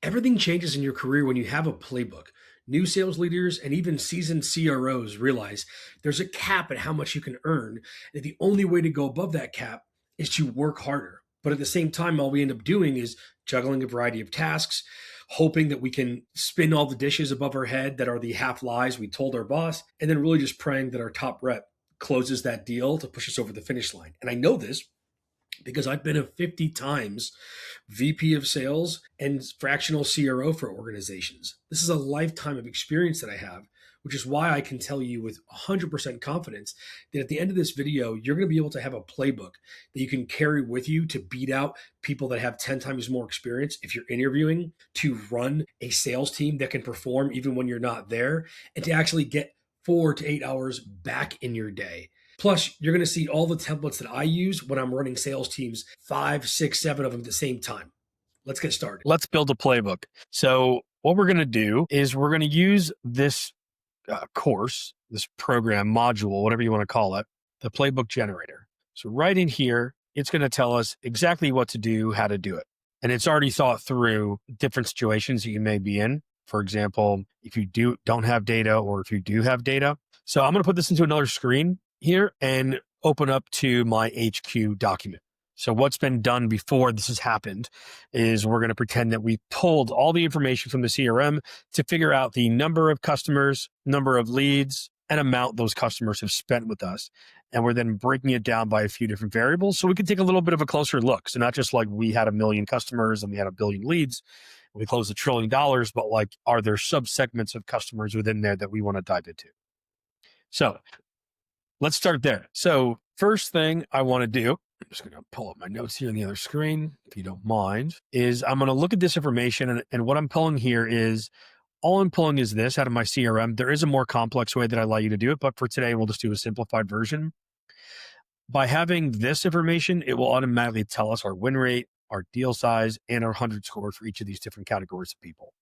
Everything changes in your career when you have a playbook. New sales leaders and even seasoned CROs realize there's a cap at how much you can earn, and the only way to go above that cap is to work harder. But at the same time, all we end up doing is juggling a variety of tasks, hoping that we can spin all the dishes above our head that are the half lies we told our boss, and then really just praying that our top rep closes that deal to push us over the finish line. And I know this because I've been a 50 times VP of sales and fractional CRO for organizations. This is a lifetime of experience that I have, which is why I can tell you with 100% confidence that at the end of this video, you're going to be able to have a playbook that you can carry with you to beat out people that have 10 times more experience if you're interviewing, to run a sales team that can perform even when you're not there, and to actually get 4 to 8 hours back in your day. Plus, you're going to see all the templates that I use when I'm running sales teams, 5, 6, 7 of them at the same time. Let's get started. Let's build a playbook. So what we're going to do is we're going to use this course, this program, module, whatever you want to call it, the playbook generator. So right in here, it's going to tell us exactly what to do, how to do it. And it's already thought through different situations that you may be in. For example, if you don't have data or if you do have data. So I'm going to put this into another screen here and open up to my HQ document. So what's been done before this has happened is we're going to pretend that we pulled all the information from the CRM to figure out the number of customers, number of leads, and amount those customers have spent with us. And we're then breaking it down by a few different variables so we can take a little bit of a closer look. So not just like we had 1 million customers and we had 1 billion leads, we closed $1 trillion, but like, are there subsegments of customers within there that we want to dive into? So let's start there. So first thing I want to do, I'm just going to pull up my notes here on the other screen, if you don't mind, is I'm going to look at this information. And what I'm pulling here is, all I'm pulling is this out of my CRM. There is a more complex way that I allow you to do it, but for today, we'll just do a simplified version. By having this information, it will automatically tell us our win rate, our deal size, and our 100 score for each of these different categories of people.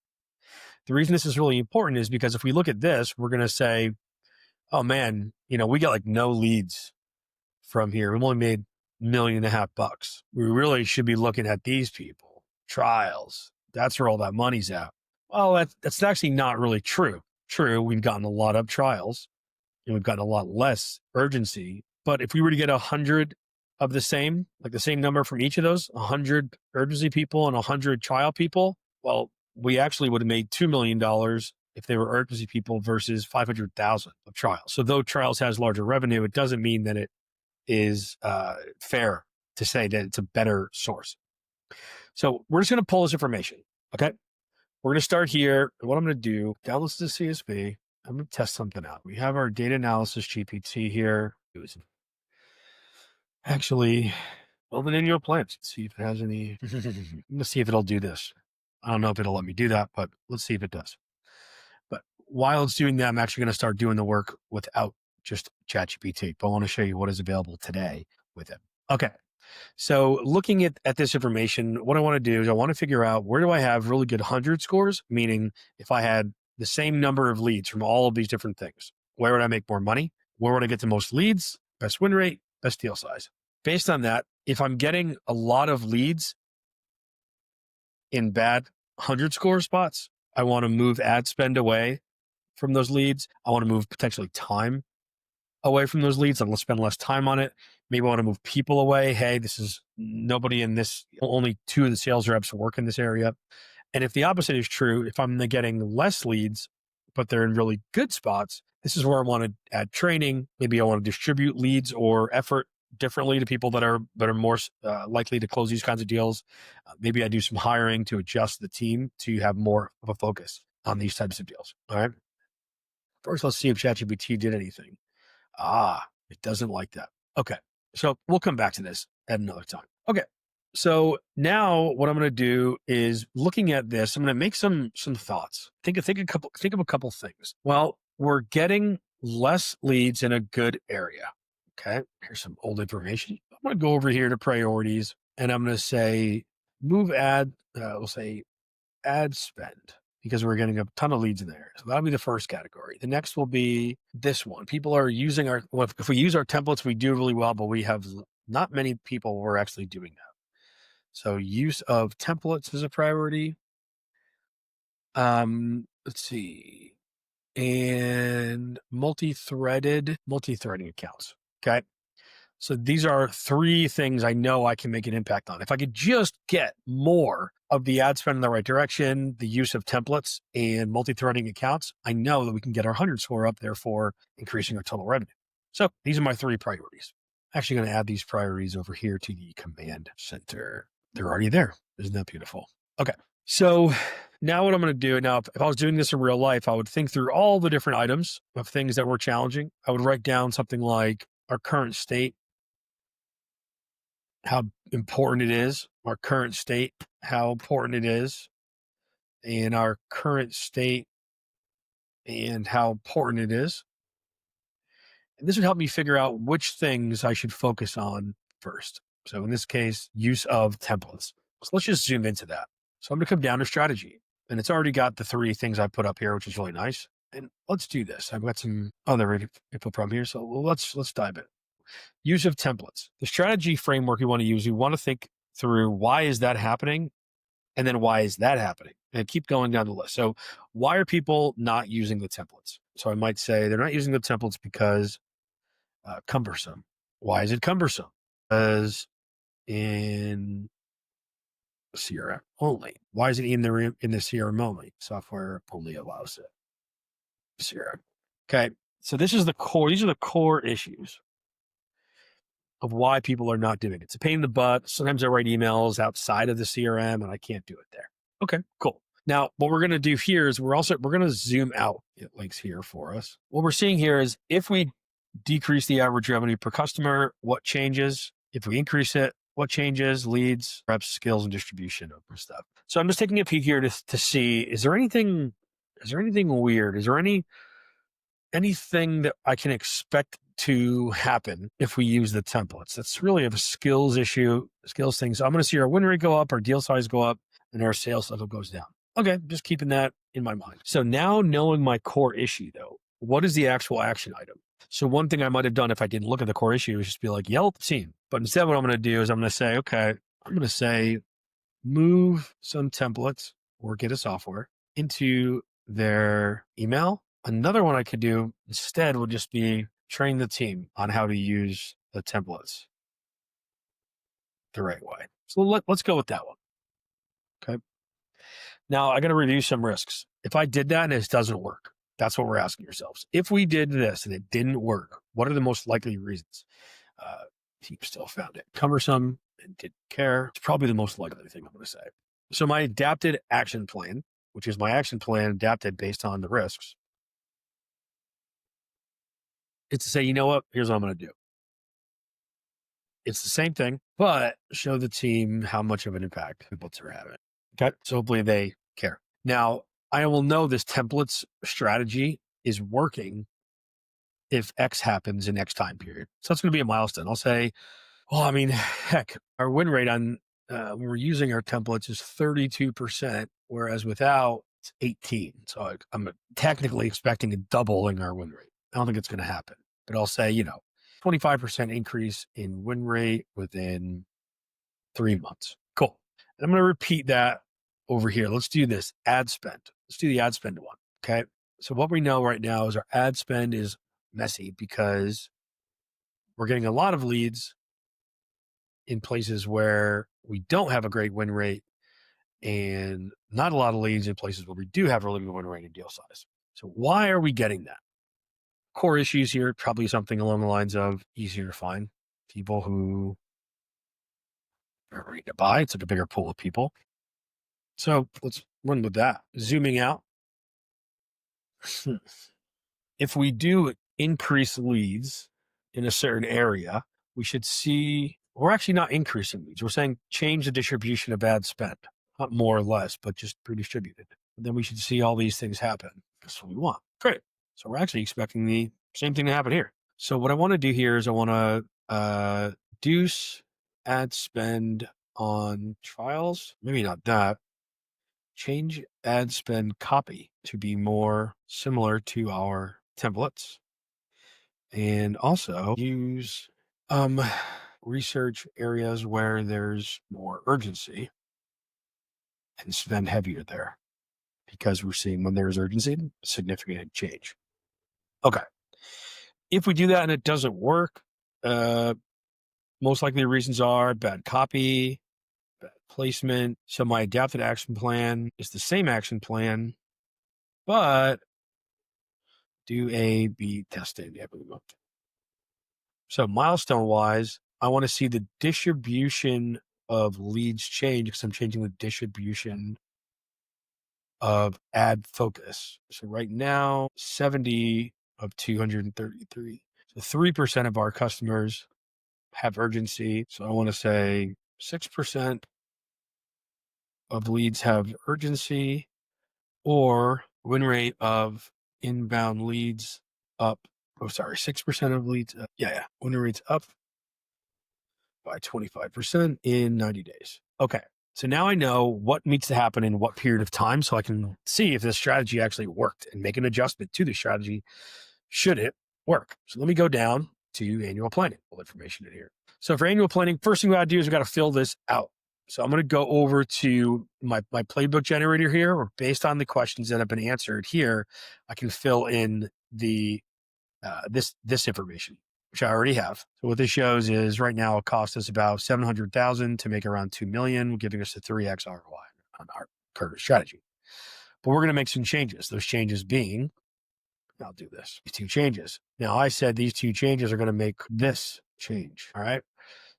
The reason this is really important is because if we look at this, we're going to say, oh man, we got like no leads from here. We've only made $1.5 million. We really should be looking at these people, trials. That's where all that money's at. Well, that's actually not really true. True, we've gotten a lot of trials and we've gotten a lot less urgency. But if we were to get 100 of the same, like the same number from each of those, 100 urgency people and 100 trial people, well, we actually would have made $2 million if they were urgency people versus 500,000 of trials. So though trials has larger revenue, it doesn't mean that it is fair to say that it's a better source. So we're just going to pull this information. Okay. We're going to start here. And what I'm going to do, download the CSV. I'm going to test something out. We have our data analysis GPT here. Actually, build an annual plan. Let's see if it has any. I'm going to see if it'll do this. I don't know if it'll let me do that, but let's see if it does. But while it's doing that, I'm actually going to start doing the work without just ChatGPT. But I want to show you what is available today with it. Okay. So looking at this information, what I want to do is I want to figure out, where do I have really good 100 scores? Meaning if I had the same number of leads from all of these different things, where would I make more money? Where would I get the most leads? Best win rate, best deal size. Based on that, if I'm getting a lot of leads in bad 100 score spots, I want to move ad spend away from those leads. I want to move potentially time away from those leads. I'm going to spend less time on it. Maybe I want to move people away. Hey, this is nobody in this, only 2 of the sales reps work in this area. And if the opposite is true, if I'm getting less leads, but they're in really good spots, this is where I want to add training. Maybe I want to distribute leads or effort differently to people that are more likely to close these kinds of deals. Maybe I do some hiring to adjust the team to have more of a focus on these types of deals. All right. First, let's see if ChatGPT did anything. It doesn't like that. Okay. So we'll come back to this at another time. Okay. So now what I'm going to do is, looking at this, I'm going to make some thoughts. Think of a couple things. Well, we're getting less leads in a good area. Okay. Here's some old information. I'm going to go over here to priorities and I'm going to say move we'll say ad spend, because we're getting a ton of leads in there. So that'll be the first category. The next will be this one. People are using if we use our templates, we do really well, but we have not many people who are actually doing that. So use of templates is a priority. Let's see. And multi-threading accounts. Okay. So these are three things I know I can make an impact on. If I could just get more of the ad spend in the right direction, the use of templates and multi-threading accounts, I know that we can get our 100 score up there for increasing our total revenue. So these are my three priorities. Actually going to add these priorities over here to the command center. They're already there. Isn't that beautiful? Okay. So now what I'm going to do now, if I was doing this in real life, I would think through all the different items of things that were challenging. I would write down something like our current state, how important it is, our current state, how important it is, and our current state and how important it is. And this would help me figure out which things I should focus on first. So in this case, use of templates. So let's just zoom into that. So I'm going to come down to strategy, and it's already got the three things I put up here, which is really nice. And let's do this. I've got some other info from here. So let's dive in. Use of templates. The strategy framework we want to use, we want to think through why is that happening? And then why is that happening? And keep going down the list. So why are people not using the templates? So I might say they're not using the templates because cumbersome. Why is it cumbersome? Because in CRM only. Why is it in the CRM only? Software only allows it. CRM. Okay. So this is the core. These are the core issues of why people are not doing it. It's a pain in the butt. Sometimes I write emails outside of the CRM and I can't do it there. Okay, cool. Now, what we're going to do here is we're going to zoom out. It links here for us. What we're seeing here is if we decrease the average revenue per customer, what changes? If we increase it, what changes? Leads, reps, skills, and distribution of stuff. So I'm just taking a peek here to see, is there anything weird? Is there anything that I can expect to happen if we use the templates? That's really a skills issue, skills thing. So I'm going to see our win rate go up, our deal size go up, and our sales level goes down. Okay, just keeping that in my mind. So now knowing my core issue though, what is the actual action item? So one thing I might have done if I didn't look at the core issue is just be like, yell at the team. But instead what I'm going to do is I'm going to say, okay, I'm going to say move some templates or get a software into their email. Another one I could do instead would just be train the team on how to use the templates the right way. So let's go with that one. Okay. Now I got to review some risks. If I did that and it doesn't work, that's what we're asking ourselves. If we did this and it didn't work, what are the most likely reasons? Team still found it cumbersome and didn't care. It's probably the most likely thing I'm going to say. So my adapted action plan, which is my action plan adapted based on the risks, it's to say, you know what? Here's what I'm going to do. It's the same thing, but show the team how much of an impact templates are having. Okay. So hopefully they care. Now, I will know this templates strategy is working if X happens in X time period. So that's going to be a milestone. I'll say, well, I mean, heck, our win rate on when we're using our templates is 32%, whereas without it's 18. So I'm technically expecting a doubling our win rate. I don't think it's going to happen, but I'll say, 25% increase in win rate within 3 months. Cool. And I'm going to repeat that over here. Let's do this ad spend. Let's do the ad spend one. Okay. So what we know right now is our ad spend is messy because we're getting a lot of leads in places where we don't have a great win rate and not a lot of leads in places where we do have a really good win rate and deal size. So why are we getting that? Core issues here, probably something along the lines of easier to find people who are ready to buy. It's like a bigger pool of people. So let's run with that. Zooming out. If we do increase leads in a certain area, we should see, we're actually not increasing leads. We're saying change the distribution of ad spend, not more or less, but just redistributed. And then we should see all these things happen. That's what we want. Great. So we're actually expecting the same thing to happen here. So what I want to do here is I want to reduce ad spend on trials. Maybe not that. Change ad spend copy to be more similar to our templates. And also use research areas where there's more urgency and spend heavier there. because we're seeing when there is urgency, significant change. Okay. If we do that and it doesn't work, most likely the reasons are bad copy, bad placement. So my adapted action plan is the same action plan, but do A/B testing every month. So milestone wise, I want to see the distribution of leads change because I'm changing the distribution of ad focus. So right now, 70 of 233. So 3% of our customers have urgency. So I want to say 6% of leads have urgency, or win rate of inbound leads up. Oh, sorry, 6% of leads. Win rate's up by 25% in 90 days. Okay. So now I know what needs to happen in what period of time so I can see if this strategy actually worked and make an adjustment to the strategy should it work. So let me go down to annual planning. All information in here. So for annual planning, first thing we got to do is we got to fill this out. So I'm going to go over to my playbook generator here, or based on the questions that have been answered here, I can fill in the this information, which I already have. So what this shows is right now it costs us about $700,000 to make around $2 million, giving us a 3x ROI on our current strategy. But we're going to make some changes. Those changes being, I'll do this, these two changes. Now I said these two changes are going to make this change. All right.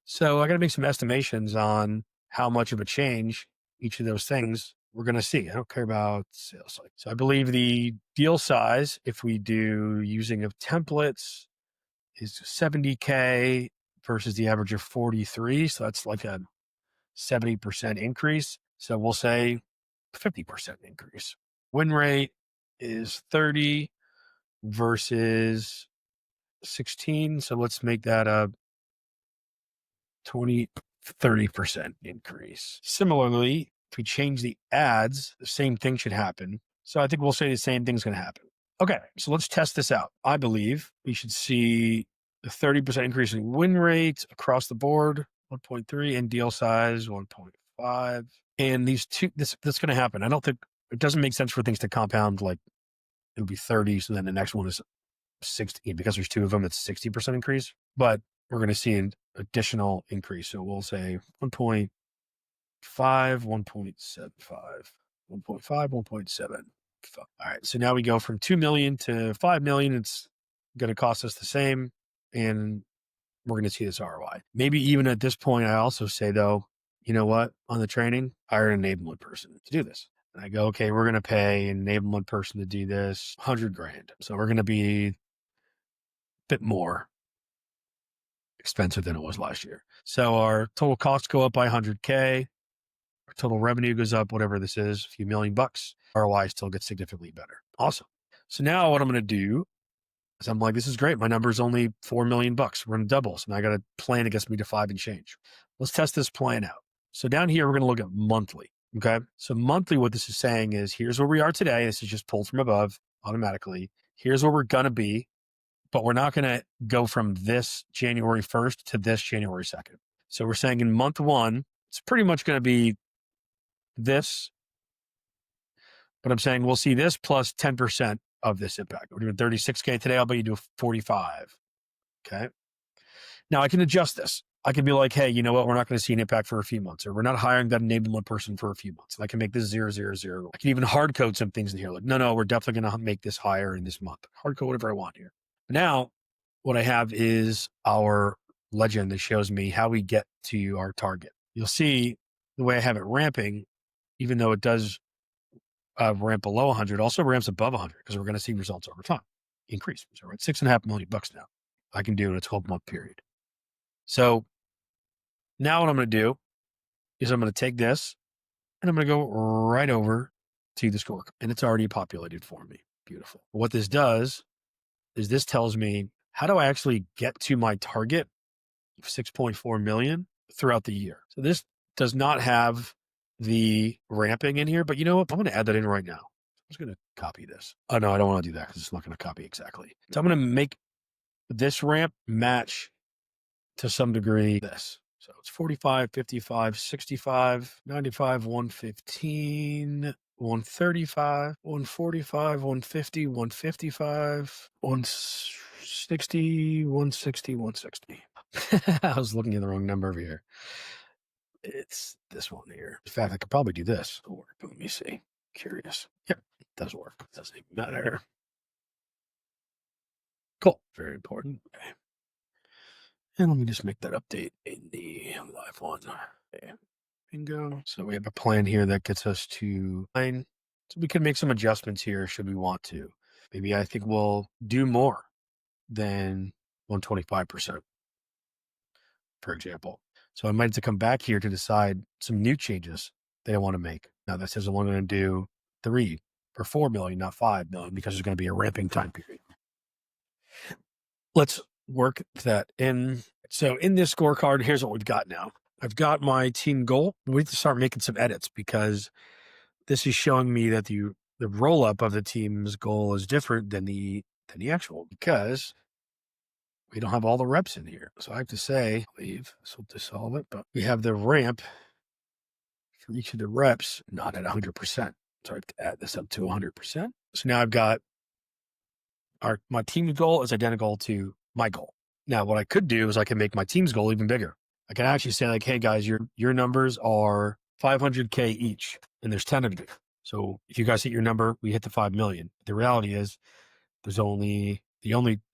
So I got to make some estimations on how much of a change each of those things we're going to see. I don't care about sales cycle. So I believe the deal size, if we do using of templates, is 70K versus the average of 43. So that's like a 70% increase. So we'll say 50% increase. Win rate is 30 versus 16. So let's make that a 30% increase. Similarly, if we change the ads, the same thing should happen. So I think we'll say the same thing's going to happen. Okay, so let's test this out. I believe we should see a 30% increase in win rate across the board, 1.3, and deal size, 1.5. And these two, this going to happen. I don't think it doesn't make sense for things to compound like it'll be 30. So then the next one is 60 because there's two of them. It's 60% increase, but we're going to see an additional increase. So we'll say 1.5, 1.75, 1.5, 1.7. All right. So now we go from 2 million to 5 million. It's going to cost us the same. And we're going to see this ROI. Maybe even at this point, I also say though, you know what, on the training, hire an enablement person to do this. And I go, okay, we're going to pay an enablement person to do this 100 grand. So we're going to be a bit more expensive than it was last year. So our total costs go up by 100K. Our total revenue goes up, whatever this is, a few million bucks. ROI still gets significantly better. Awesome. So now what I'm going to do is I'm like, this is great. My number is only 4 million bucks. We're going to double. So now I got a plan that gets me to 5 and change. Let's test this plan out. So down here, we're going to look at monthly. Okay. So monthly, what this is saying is here's where we are today. This is just pulled from above automatically. Here's where we're going to be, but we're not going to go from this January 1st to this January 2nd. So we're saying in month one, it's pretty much going to be this, but I'm saying we'll see this plus 10% of this impact. We're doing 36K today. I'll bet you do 45. Okay. Now I can adjust this. I can be like, hey, you know what? We're not going to see an impact for a few months, or we're not hiring that enablement person for a few months. And I can make this 0, 0, 0. I can even hard code some things in here. Like, no, we're definitely going to make this higher in this month. Hard code whatever I want here. Now, what I have is our legend that shows me how we get to our target. You'll see the way I have it ramping, even though it does ramp below 100, also ramps above 100 because we're going to see results over time increase. So we're at $6.5 million now. I can do in a 12-month period. So now what I'm going to do is I'm going to take this and I'm going to go right over to the score, and it's already populated for me. Beautiful. What this does is this tells me how do I actually get to my target of 6.4 million throughout the year. So this does not have the ramping in here, but you know what? I'm going to add that in right now. I'm just going to copy this. Oh no, I don't want to do that because it's not going to copy exactly. So I'm going to make this ramp match to some degree this. So it's 45, 55, 65, 95, 115, 135, 145, 150, 155, 160, 160, 160. I was looking at the wrong number over here. It's this one here. In fact, I could probably do this. It'll work. Let me see. Curious. Yep, it does work. Doesn't even matter. Cool. Very important. Okay. And let me just make that update in the live one. Okay. Bingo. So we have a plan here that gets us to 9. So we can make some adjustments here should we want to. Maybe I think we'll do more than 125%, for example. So I might have to come back here to decide some new changes that I want to make. Now that says I'm only going to do 3 or 4 million, not 5 million, because there's going to be a ramping time period. Let's work that in. So in this scorecard, here's what we've got now. I've got my team goal. We need to start making some edits because this is showing me that the roll up of the team's goal is different than the actual, because we don't have all the reps in here. So I have to say, I believe this will dissolve it, but we have the ramp for each of the reps not at 100%. So I have to add this up to 100%. So now I've got my team's goal is identical to my goal. Now, what I could do is I can make my team's goal even bigger. I can actually say like, hey guys, your numbers are 500K each, and there's 10 of you. So if you guys hit your number, we hit the 5 million. The reality is there's the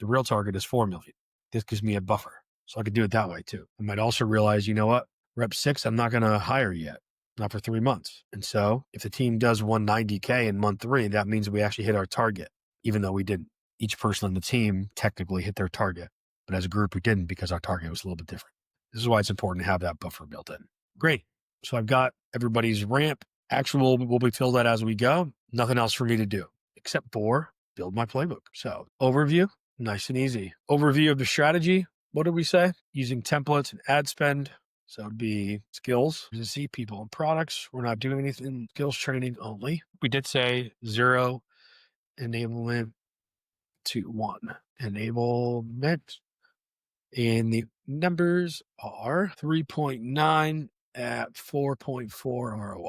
real target is 4 million. This gives me a buffer. So I could do it that way too. I might also realize, you know what, rep 6, I'm not going to hire yet, not for 3 months. And so if the team does 190K in month 3, that means we actually hit our target, even though we didn't. Each person on the team technically hit their target, but as a group, we didn't because our target was a little bit different. This is why it's important to have that buffer built in. Great. So I've got everybody's ramp. Actual will be filled out as we go. Nothing else for me to do except for build my playbook. So overview, nice and easy. Overview of the strategy. What did we say? Using templates and ad spend. So it'd be skills, see people and products. We're not doing anything, skills training only. We did say 0 enablement to 1 enablement. And the numbers are 3.9 at 4.4 ROI.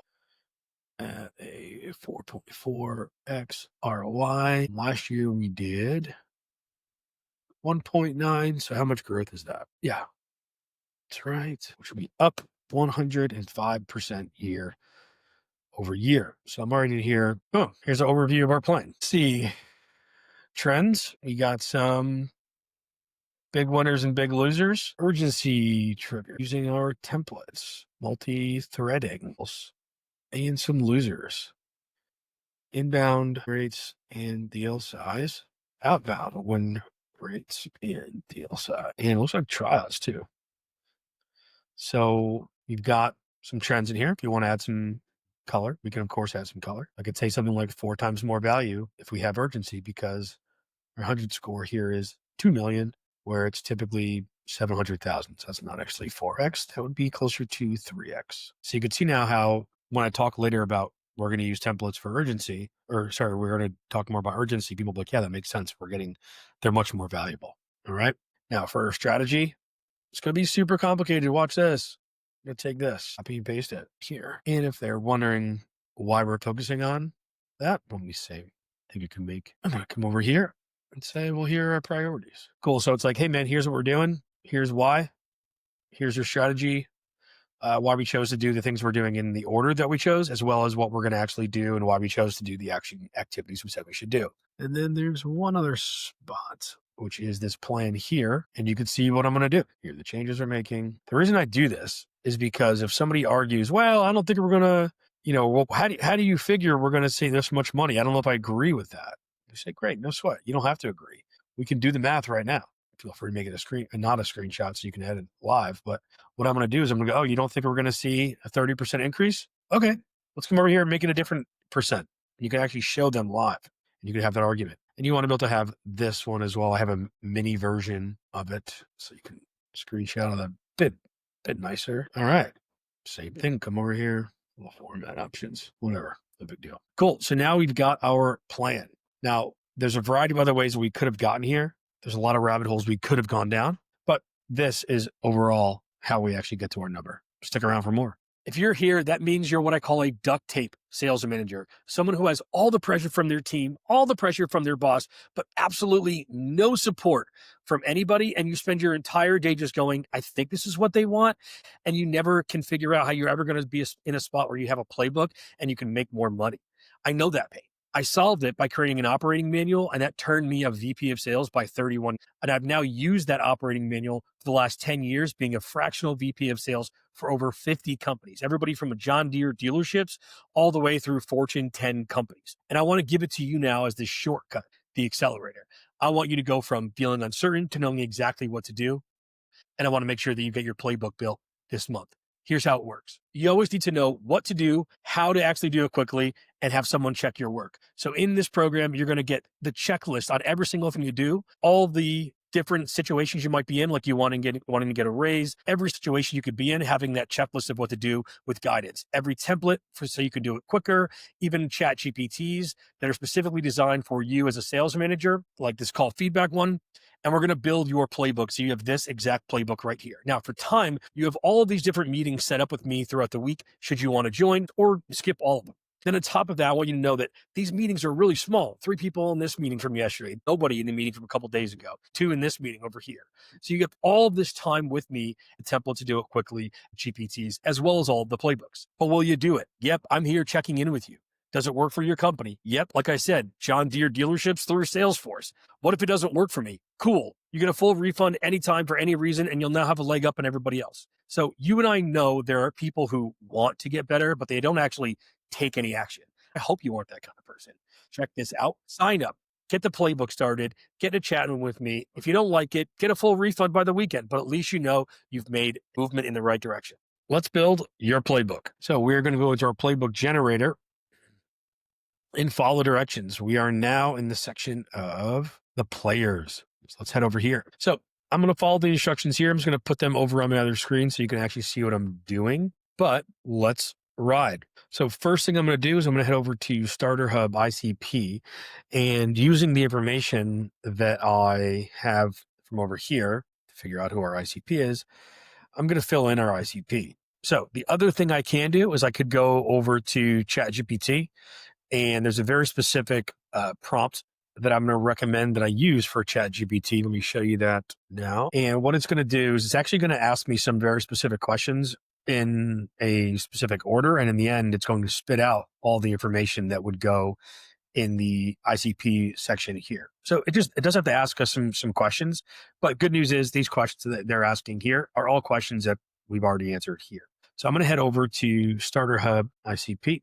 At a 4.4x ROI. Last year we did 1.9. So how much growth is that? Yeah, that's right. Which will be up 105% year over year. So I'm already here. Oh, here's an overview of our plan. Let's see. Trends. We got some big winners and big losers. Urgency trigger. Using our templates. Multi-threading. And some losers. Inbound rates and deal size. Outbound win rates and deal size. And it looks like trials too. So you've got some trends in here. If you want to add some color, we can of course add some color. I could say something like 4 times more value if we have urgency, because our 100 score here is 2 million, where it's typically 700,000. So that's not actually 4x. That would be closer to 3x. So you can see now how when I talk later about we're going to use templates for urgency, we're going to talk more about urgency. People will be like, yeah, that makes sense. They're much more valuable. All right. Now for our strategy, it's going to be super complicated. Watch this. I'm going to take this, copy and paste it here. And if they're wondering why we're focusing on that, let me say, I think I'm going to come over here and say, well, here are our priorities. Cool. So it's like, hey man, here's what we're doing. Here's why. Here's your strategy. Why we chose to do the things we're doing in the order that we chose, as well as what we're going to actually do and why we chose to do the action activities we said we should do. And then there's one other spot, which is this plan here. And you can see what I'm going to do. Here, the changes we're making. The reason I do this is because if somebody argues, well, I don't think we're going to, well, how do you figure we're going to save this much money? I don't know if I agree with that. You say, great, no sweat. You don't have to agree. We can do the math right now. Feel free to make it a screen and not a screenshot so you can edit live. But what I'm going to do is I'm going to go, oh, you don't think we're going to see a 30% increase? Okay, let's come over here and make it a different percent. You can actually show them live and you can have that argument. And you want to be able to have this one as well. I have a mini version of it so you can screenshot of that bit nicer. All right, same thing. Come over here, little format options, whatever, no big deal. Cool. So now we've got our plan. Now there's a variety of other ways we could have gotten here. There's a lot of rabbit holes we could have gone down, but this is overall how we actually get to our number. Stick around for more. If you're here, that means you're what I call a duct tape sales manager, someone who has all the pressure from their team, all the pressure from their boss, but absolutely no support from anybody. And you spend your entire day just going, I think this is what they want. And you never can figure out how you're ever going to be in a spot where you have a playbook and you can make more money. I know that pain. I solved it by creating an operating manual, and that turned me a VP of sales by 31. And I've now used that operating manual for the last 10 years, being a fractional VP of sales for over 50 companies, everybody from a John Deere dealerships all the way through Fortune 10 companies. And I want to give it to you now as the shortcut, the accelerator. I want you to go from feeling uncertain to knowing exactly what to do. And I want to make sure that you get your playbook bill this month. Here's how it works. You always need to know what to do, how to actually do it quickly, and have someone check your work. So in this program, you're going to get the checklist on every single thing you do, all the different situations you might be in, like you wanting to get a raise, every situation you could be in, having that checklist of what to do with guidance, every template so you can do it quicker, even chat GPTs that are specifically designed for you as a sales manager, like this call feedback one. And we're going to build your playbook. So you have this exact playbook right here. Now, for time, you have all of these different meetings set up with me throughout the week, should you want to join or skip all of them. Then on top of that, I want you to know that these meetings are really small. 3 people in this meeting from yesterday, nobody in the meeting from a couple days ago, 2 in this meeting over here. So you get all of this time with me, a template to do it quickly, GPTs, as well as all of the playbooks. But will you do it? Yep, I'm here checking in with you. Does it work for your company? Yep. Like I said, John Deere dealerships through Salesforce. What if it doesn't work for me? Cool. You get a full refund anytime for any reason, and you'll now have a leg up on everybody else. So you and I know there are people who want to get better, but they don't actually take any action. I hope you aren't that kind of person. Check this out. Sign up. Get the playbook started. Get a chat with me. If you don't like it, get a full refund by the weekend, but at least you know you've made movement in the right direction. Let's build your playbook. So we're going to go into our playbook generator and follow directions. We are now in the section of the players. So let's head over here. So I'm going to follow the instructions here. I'm just going to put them over on my other screen so you can actually see what I'm doing. But let's ride. So first thing I'm going to do is I'm going to head over to Starter Hub ICP, and using the information that I have from over here to figure out who our ICP is, I'm going to fill in our ICP. So the other thing I can do is I could go over to ChatGPT, and there's a very specific prompt that I'm going to recommend that I use for ChatGPT. Let me show you that now. And what it's going to do is it's actually going to ask me some very specific questions in a specific order. And in the end, it's going to spit out all the information that would go in the ICP section here. So it does have to ask us some questions, but good news is these questions that they're asking here are all questions that we've already answered here. So I'm going to head over to Starter Hub ICP,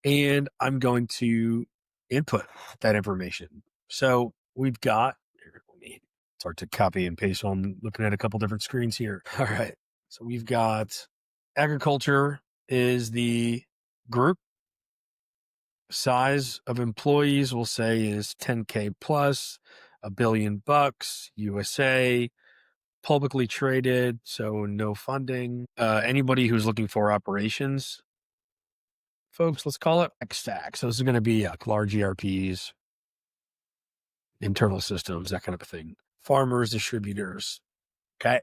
and I'm going to input that information. So we've got, it's hard to copy and paste, so I'm looking at a couple different screens here. All right. So we've got agriculture is the group. Size of employees we'll say is 10K plus, $1 billion, USA, publicly traded, so no funding. Anybody who's looking for operations folks, let's call it X stack. So this is going to be large ERPs, internal systems, that kind of a thing. Farmers, distributors. Okay.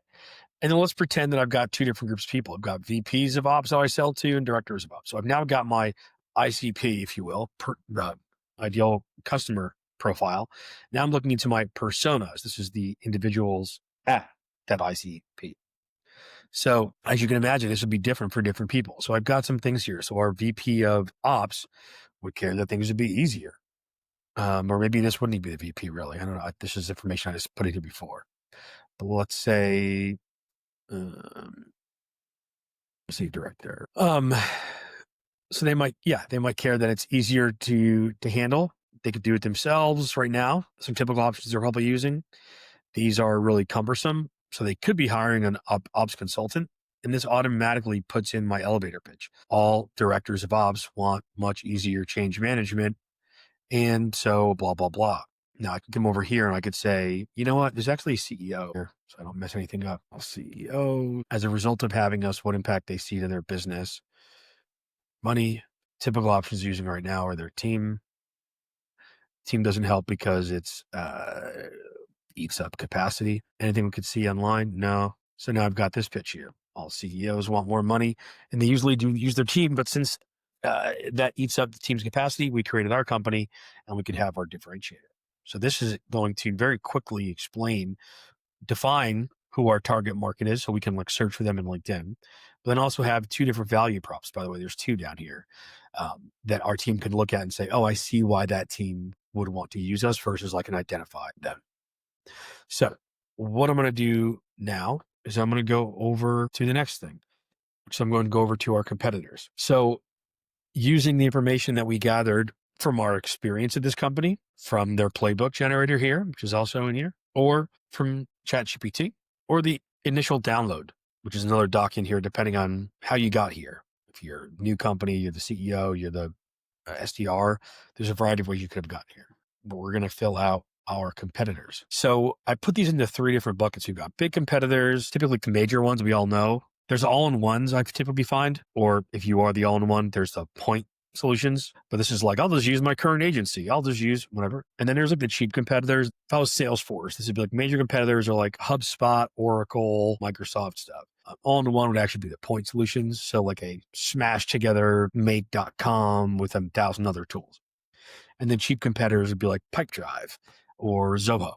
And then let's pretend that I've got 2 different groups of people. I've got VPs of ops that I sell to and directors of ops. So I've now got my ICP, if you will, ideal customer profile. Now I'm looking into my personas. This is the individuals at that ICP. So as you can imagine, this would be different for different people. So I've got some things here. So our VP of ops would care that things would be easier. Or maybe this wouldn't even be the VP really. I don't know. This is information I just put in here before. But let's say, let's see, director. So they might care that it's easier to handle. They could do it themselves right now. Some typical options they're probably using. These are really cumbersome. So they could be hiring an ops consultant. And this automatically puts in my elevator pitch. All directors of ops want much easier change management. And so blah, blah, blah. Now I can come over here and I could say, you know what? There's actually a CEO here, so I don't mess anything up. CEO, as a result of having us, what impact they see to their business. Money, typical options using right now are their team. Team doesn't help because it's eats up capacity. Anything we could see online? No. So now I've got this pitch here. All CEOs want more money, and they usually do use their team. But since that eats up the team's capacity, we created our company, and we could have our differentiator. So this is going to very quickly define who our target market is, so we can like search for them in LinkedIn. But then also have two different value props. By the way, there's two down here that our team can look at and say, "Oh, I see why that team would want to use us," versus I can identify them. So what I'm going to do now is I'm going to go over to the next thing, which I'm going to go over to our competitors. So using the information that we gathered from our experience at this company, from their playbook generator here, which is also in here, or from ChatGPT, or the initial download, which is another doc in here, depending on how you got here. If you're a new company, you're the CEO, you're the SDR, there's a variety of ways you could have gotten here. But we're going to fill out our competitors. So I put these into three different buckets. We've got big competitors, typically the major ones we all know. There's all-in-ones I typically find, or if you are the all-in-one, there's the point solutions. But this is like, I'll just use my current agency. I'll just use whatever. And then there's like the cheap competitors. If I was Salesforce, this would be like major competitors are like HubSpot, Oracle, Microsoft stuff. All-in-one would actually be the point solutions. So like a smash together make.com with 1,000 other tools. And then cheap competitors would be like Pipedrive or Zoho.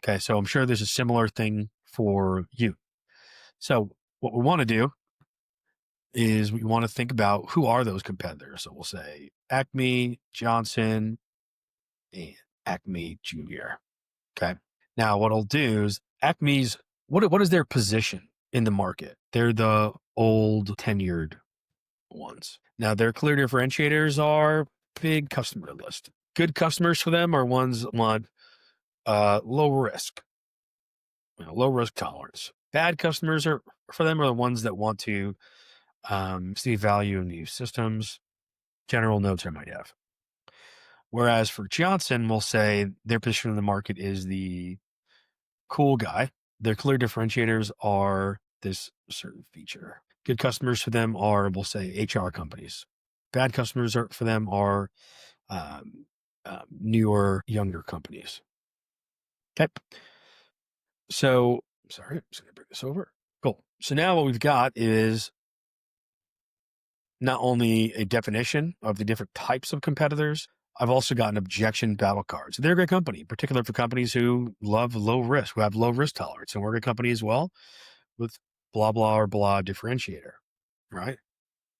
Okay, so I'm sure there's a similar thing for you. So what we want to do is we want to think about who are those competitors. So we'll say Acme, Johnson, and Acme Junior. Okay. Now what I'll do is Acme's, what is their position in the market? They're the old tenured ones. Now their clear differentiators are big customer list. Good customers for them are ones that want low risk, low risk tolerance. Bad customers are for them are the ones that want to see value in new systems. General notes I might have. Whereas for Johnson, we'll say their position in the market is the cool guy. Their clear differentiators are this certain feature. Good customers for them are, we'll say, HR companies. Bad customers for them are newer, younger companies. Okay. So, sorry, I'm just going to bring this over. Cool. So now what we've got is not only a definition of the different types of competitors, I've also got an objection battle card. So they're a great company, particularly for companies who love low risk, who have low risk tolerance. And we're a good company as well with blah, blah, or blah differentiator, right?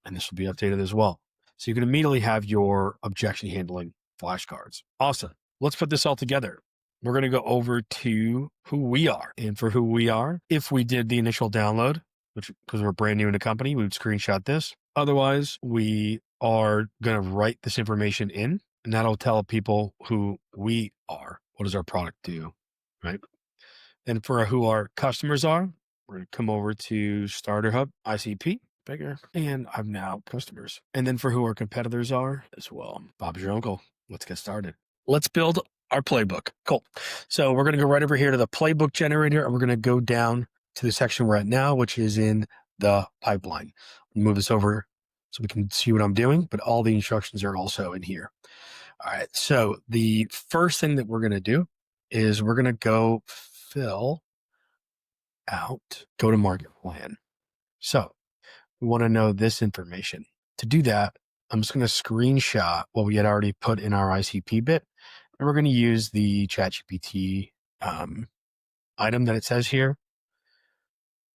And this will be updated as well. So you can immediately have your objection handling flashcards. Awesome. Let's put this all together. We're going to go over to who we are. And for who we are, if we did the initial download, which because we're brand new in the company, we would screenshot this. Otherwise, we are going to write this information in, and that'll tell people who we are. What does our product do, right? And for who our customers are, we're going to come over to Starter Hub, ICP, bigger, and I'm now customers. And then for who our competitors are as well, Bob's your uncle. Let's get started. Let's build our playbook. Cool. So we're going to go right over here to the playbook generator, and we're going to go down to the section we're at now, which is in the pipeline. Move this over so we can see what I'm doing, but all the instructions are also in here. All right. So the first thing that we're going to do is we're going to go fill out go-to-market plan. So we want to know this information. To do that, I'm just going to screenshot what we had already put in our ICP bit, and we're going to use the ChatGPT item that it says here.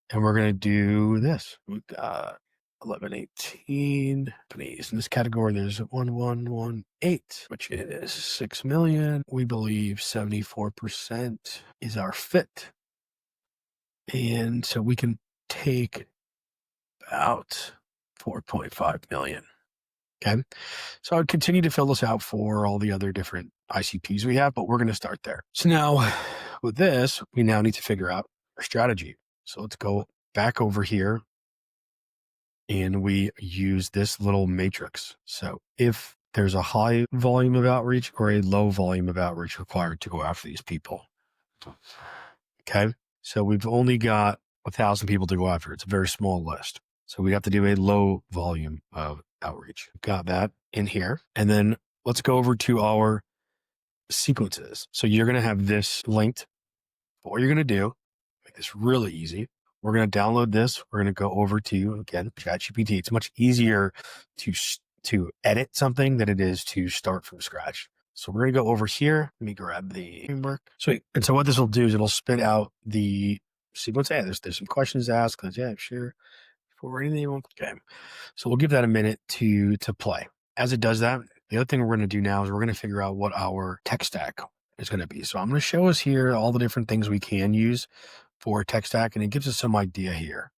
And we're going to do this. We've got 1118 companies. In this category, there's 1118, which is 6 million. We believe 74% is our fit. And so we can take about 4.5 million. Okay. So I would continue to fill this out for all the other different ICPs we have, but we're going to start there. So now with this, we now need to figure out our strategy. So let's go back over here and we use this little matrix. So if there's a high volume of outreach or a low volume of outreach required to go after these people. Okay. So we've only got 1,000 people to go after. It's a very small list. So we have to do a low volume of outreach. Got that in here. And then let's go over to our sequences. So you're going to have this linked. What you're going to do, make this really easy. we're going to download this. We're going to go over to, again, ChatGPT. It's much easier to edit something than it is to start from scratch. So we're going to go over here. Let me grab the framework. Sweet. And so what this will do is it'll spit out the sequence. Hey, there's some questions to ask. Yeah, sure. For anything you want. Okay. So we'll give that a minute to play. As it does that, the other thing we're going to do now is we're going to figure out what our tech stack is going to be. So I'm going to show us here all the different things we can use for tech stack, and it gives us some idea here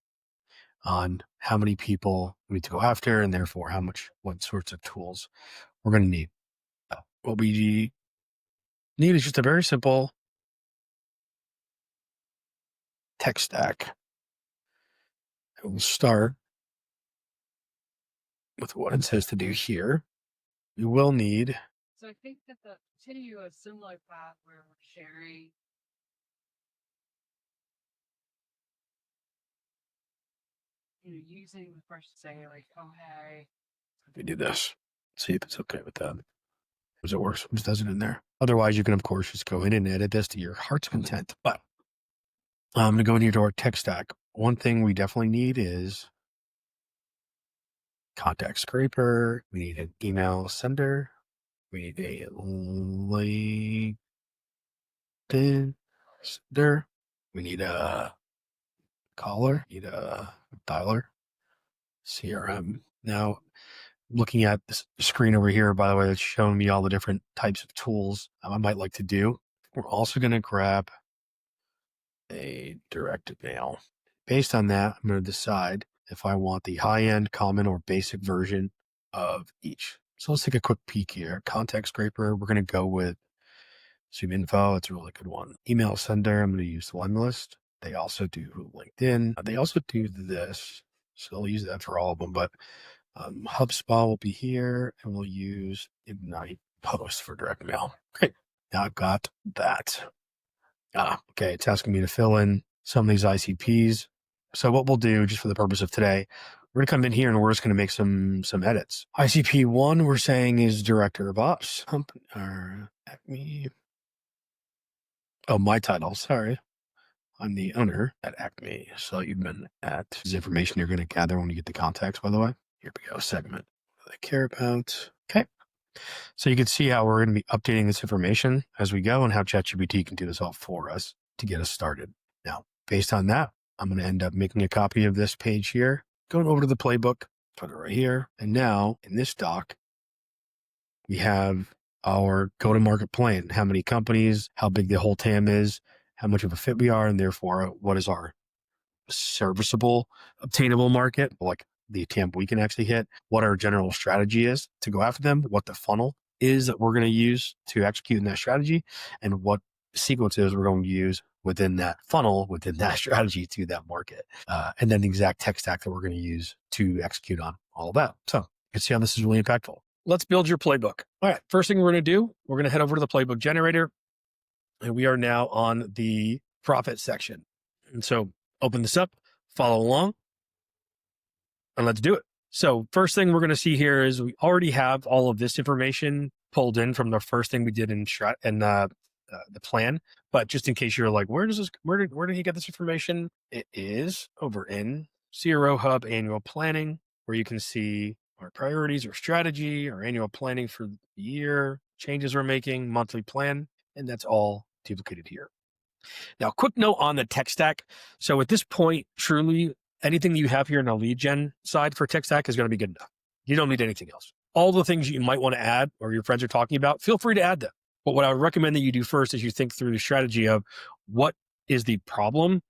on how many people we need to go after, and therefore what sorts of tools we're going to need. What we need is just a very simple tech stack. And we'll start with what it says to do here. We will need. So I think that the continue a similar path where we're sharing. Using the first to say like, oh hey. Let me do this. See if it's okay with that. Because it works. It just does it in there. Otherwise, you can of course just go in and edit this to your heart's content. But I'm gonna go in here to our tech stack. One thing we definitely need is contact scraper. We need an email sender. We need a LinkedIn sender. We need a caller. We need a dialer. CRM. Now, looking at this screen over here, by the way, that's showing me all the different types of tools I might like to do. We're also going to grab a direct mail. Based on that, I'm going to decide if I want the high-end, common, or basic version of each. So let's take a quick peek here. Contact scraper, we're going to go with Zoom Info. It's a really good one. Email sender, I'm going to use OneList. They also do LinkedIn. They also do this. So I'll use that for all of them. But HubSpot will be here, and we'll use Ignite Post for direct mail. Great. Now I've got that. Okay. It's asking me to fill in some of these ICPs. So what we'll do, just for the purpose of today, we're going to come in here and we're just going to make some edits. ICP 1, we're saying is Director of Ops. Acme. Oh, my title. Sorry. I'm the owner at Acme. So you've been at this is information you're going to gather when you get the contacts, by the way. Here we go. Segment. What do they care about? Okay. So you can see how we're going to be updating this information as we go and how ChatGPT can do this all for us to get us started. Now, based on that, I'm going to end up making a copy of this page here, going over to the playbook, put it right here. And now in this doc, we have our go-to-market plan, how many companies, how big the whole TAM is, how much of a fit we are, and therefore what is our serviceable, obtainable market, like the TAM we can actually hit, what our general strategy is to go after them, what the funnel is that we're going to use to execute in that strategy, and what sequences we're going to use within that funnel, within that strategy to that market. And then the exact tech stack that we're going to use to execute on all of that. So you can see how this is really impactful. Let's build your playbook. All right. First thing we're going to do, we're going to head over to the playbook generator. And we are now on the profit section. And so open this up, follow along, and let's do it. So first thing we're going to see here is we already have all of this information pulled in from the first thing we did in the plan. But just in case you're like, where did he get this information? It is over in CRO Hub Annual Planning, where you can see our priorities, our strategy, our annual planning for the year, changes we're making, monthly plan, and that's all duplicated here. Now, quick note on the tech stack. So at this point, truly, anything you have here in the lead gen side for tech stack is going to be good enough. You don't need anything else. All the things you might want to add or your friends are talking about, feel free to add them. But what I would recommend that you do first is you think through the strategy of what is the problem.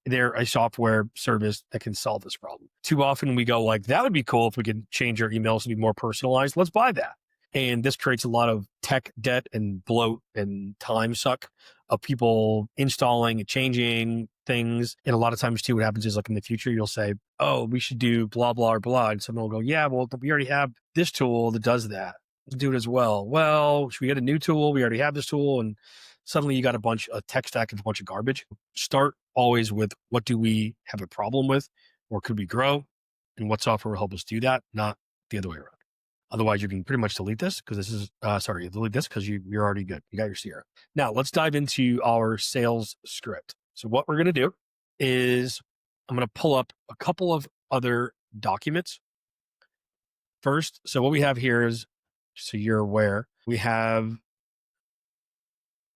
They're a software service that can solve this problem. Too often we go like, that would be cool if we could change our emails to be more personalized. Let's buy that. And this creates a lot of tech debt and bloat and time suck of people installing and changing things. And a lot of times too, what happens is like in the future, you'll say, oh, we should do blah, blah, or blah. And someone will go, yeah, well, we already have this tool that does that. Let's do it as well. Well, should we get a new tool? We already have this tool. And suddenly you got a tech stack and a bunch of garbage. Start always with what do we have a problem with or could we grow and what software will help us do that, not the other way around. Otherwise, you can pretty much delete this because this is, delete this because you're already good. You got your Sierra. Now let's dive into our sales script. So what we're going to do is I'm going to pull up a couple of other documents first. So what we have here is, so you're aware, we have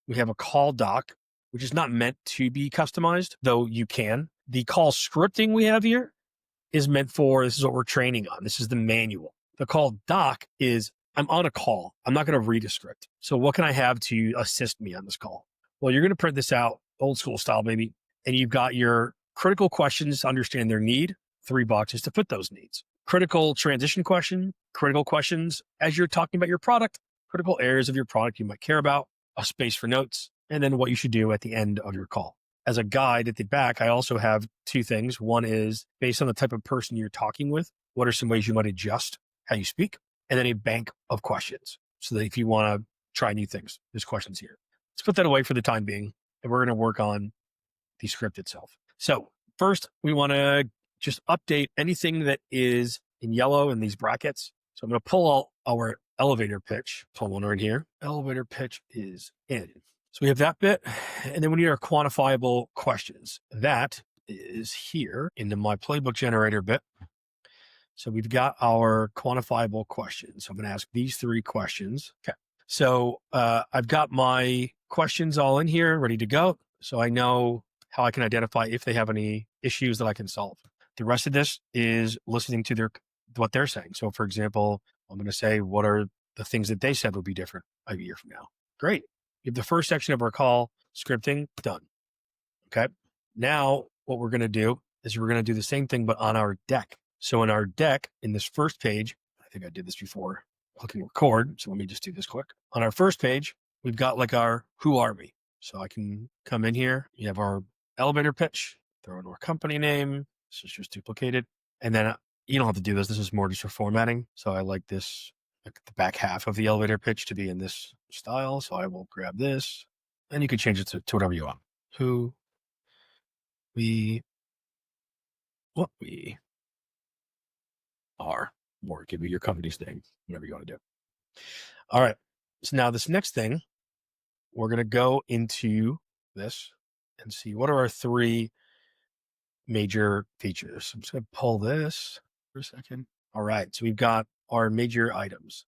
a call doc, which is not meant to be customized, though you can. The call scripting we have here is meant for, this is what we're training on. This is the manual. The call doc is, I'm on a call. I'm not going to read a script. So what can I have to assist me on this call? Well, you're going to print this out, old school style, maybe, and you've got your critical questions to understand their need, 3 boxes to fit those needs. Critical transition question, critical questions as you're talking about your product, critical areas of your product you might care about, a space for notes, and then what you should do at the end of your call. As a guide at the back, I also have 2 things. One is based on the type of person you're talking with, what are some ways you might adjust how you speak? And then a bank of questions so that if you want to try new things, there's questions here. Let's put that away for the time being, and we're going to work on the script itself. So first, we want to just update anything that is in yellow in these brackets. So I'm going to pull out our elevator pitch, pull one right here. Elevator pitch is in. So we have that bit, and then we need our quantifiable questions. That is here in my playbook generator bit. So we've got our quantifiable questions. So I'm going to ask these 3 questions. Okay. So I've got my questions all in here, ready to go. So I know how I can identify if they have any issues that I can solve. The rest of this is listening to what they're saying. So for example, I'm going to say, what are the things that they said would be different a year from now? Great. You have the first section of our call, scripting, done. Okay. Now what we're going to do is we're going to do the same thing, but on our deck. So in our deck, in this first page, I think I did this before, clicking record. So let me just do this quick. On our first page, we've got like our who are we? So I can come in here. You have our elevator pitch, throw in our company name. This is just duplicated. And then you don't have to do this. This is more just for formatting. So I like this, like the back half of the elevator pitch to be in this style. So I will grab this and you can change it to whatever you want. Who we, what we are, or give me your company's name, whatever you want to do. All right. So now this next thing, we're going to go into this and see what are our 3 major features. I'm just going to pull this for a second. All right. So we've got our major items: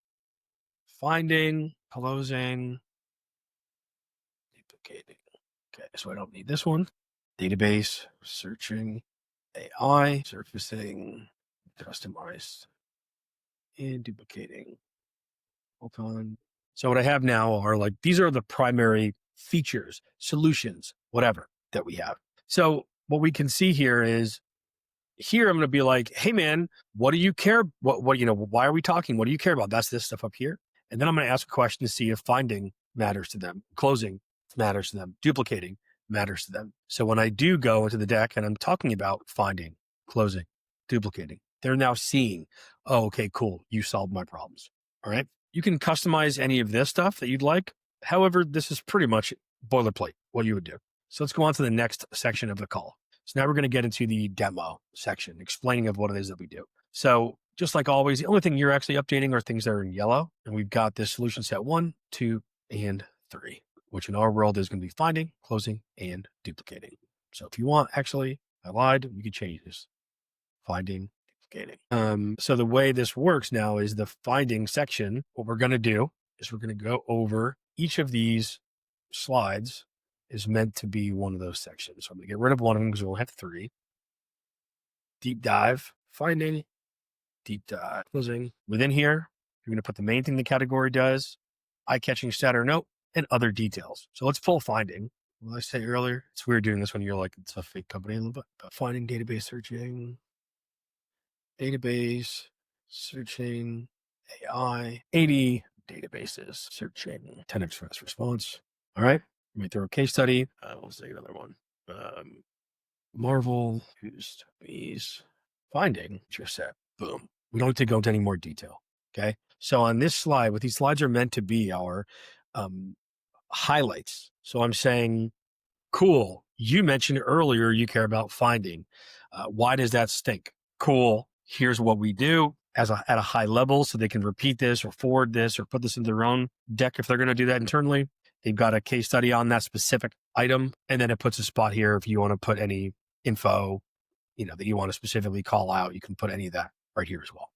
finding, closing, duplicating. Okay. So I don't need this one. Database, searching, AI, surfacing, customized, and duplicating. Hold on. So what I have now are like, these are the primary features, solutions, whatever that we have. So what we can see here is, here I'm going to be like, hey man, what do you care? What, why are we talking? What do you care about? That's this stuff up here. And then I'm going to ask a question to see if finding matters to them, closing matters to them, duplicating matters to them. So when I do go into the deck and I'm talking about finding, closing, duplicating, they're now seeing, oh, okay, cool. You solved my problems. All right. You can customize any of this stuff that you'd like. However, this is pretty much boilerplate, what you would do. So let's go on to the next section of the call. So now we're going to get into the demo section, explaining of what it is that we do. So just like always, the only thing you're actually updating are things that are in yellow. And we've got this solution set 1, 2, and 3, which in our world is going to be finding, closing, and duplicating. So if you want, actually, I lied, you can change this. Finding, duplicating. So the way this works now is the finding section. What we're going to do is we're going to go over each of these slides is meant to be one of those sections. So I'm going to get rid of one of them because we'll have 3. Deep dive, finding, deep dive, closing. Within here, you're going to put the main thing the category does, eye-catching stat or note, and other details. So let's pull finding. What did I say earlier? It's weird doing this when you're like, it's a fake company a little bit. But finding, database searching, AI, 80 databases, searching, 10x fast response. All right. Let me throw a case study. We'll say another one. Marvel used these finding just set. Boom. We don't need to go into any more detail. Okay. So on this slide, what these slides are meant to be are highlights. So I'm saying, cool. You mentioned earlier you care about finding. Why does that stink? Cool. Here's what we do at a high level so they can repeat this or forward this or put this in their own deck if they're going to do that internally. They've got a case study on that specific item, and then it puts a spot here if you want to put any info, that you want to specifically call out, you can put any of that right here as well.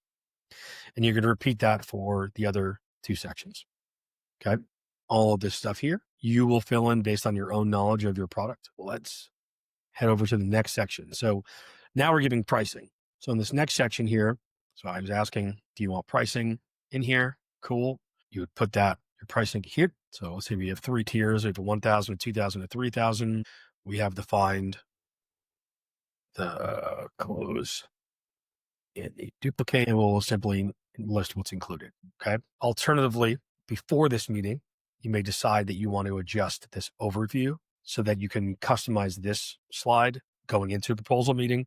And you're going to repeat that for the other 2 sections. Okay. All of this stuff here, you will fill in based on your own knowledge of your product. Let's head over to the next section. So now we're giving pricing. So in this next section here, so I was asking, do you want pricing in here? Cool. You would put that, your pricing here. So let's say we have 3 tiers. We have a 1,000, a 2,000, a 3,000. We have defined the close and the duplicate, and we'll simply list what's included. Okay. Alternatively, before this meeting, you may decide that you want to adjust this overview so that you can customize this slide going into a proposal meeting.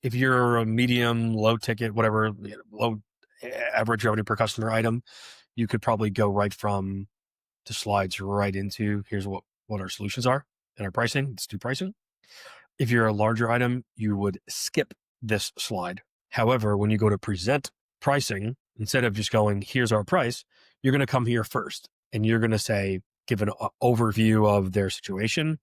If you're a medium, low ticket, whatever, low average revenue per customer item, you could probably go right from the slides right into here's what our solutions are and our pricing. Let's do pricing. If you're a larger item, you would skip this slide. However, when you go to present pricing, instead of just going, here's our price, you're going to come here first and you're going to say, give an overview of their situation.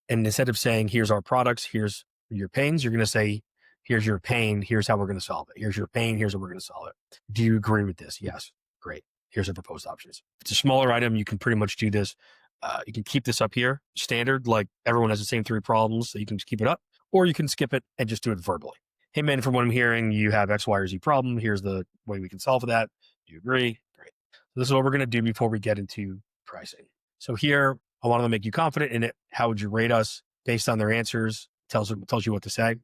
And instead of saying, here's our products, here's your pains, you're going to say, here's your pain, here's how we're going to solve it. Here's your pain, here's how we're going to solve it. Do you agree with this? Yes. Great. Here's the proposed options. If it's a smaller item, you can pretty much do this. You can keep this up here, standard, like everyone has the same 3 problems, so you can just keep it up, or you can skip it and just do it verbally. Hey man, from what I'm hearing, you have X, Y, or Z problem. Here's the way we can solve that. Do you agree? Great. So this is what we're going to do before we get into pricing. So here, I want to make you confident in it. How would you rate us based on their answers? Tells you what to say.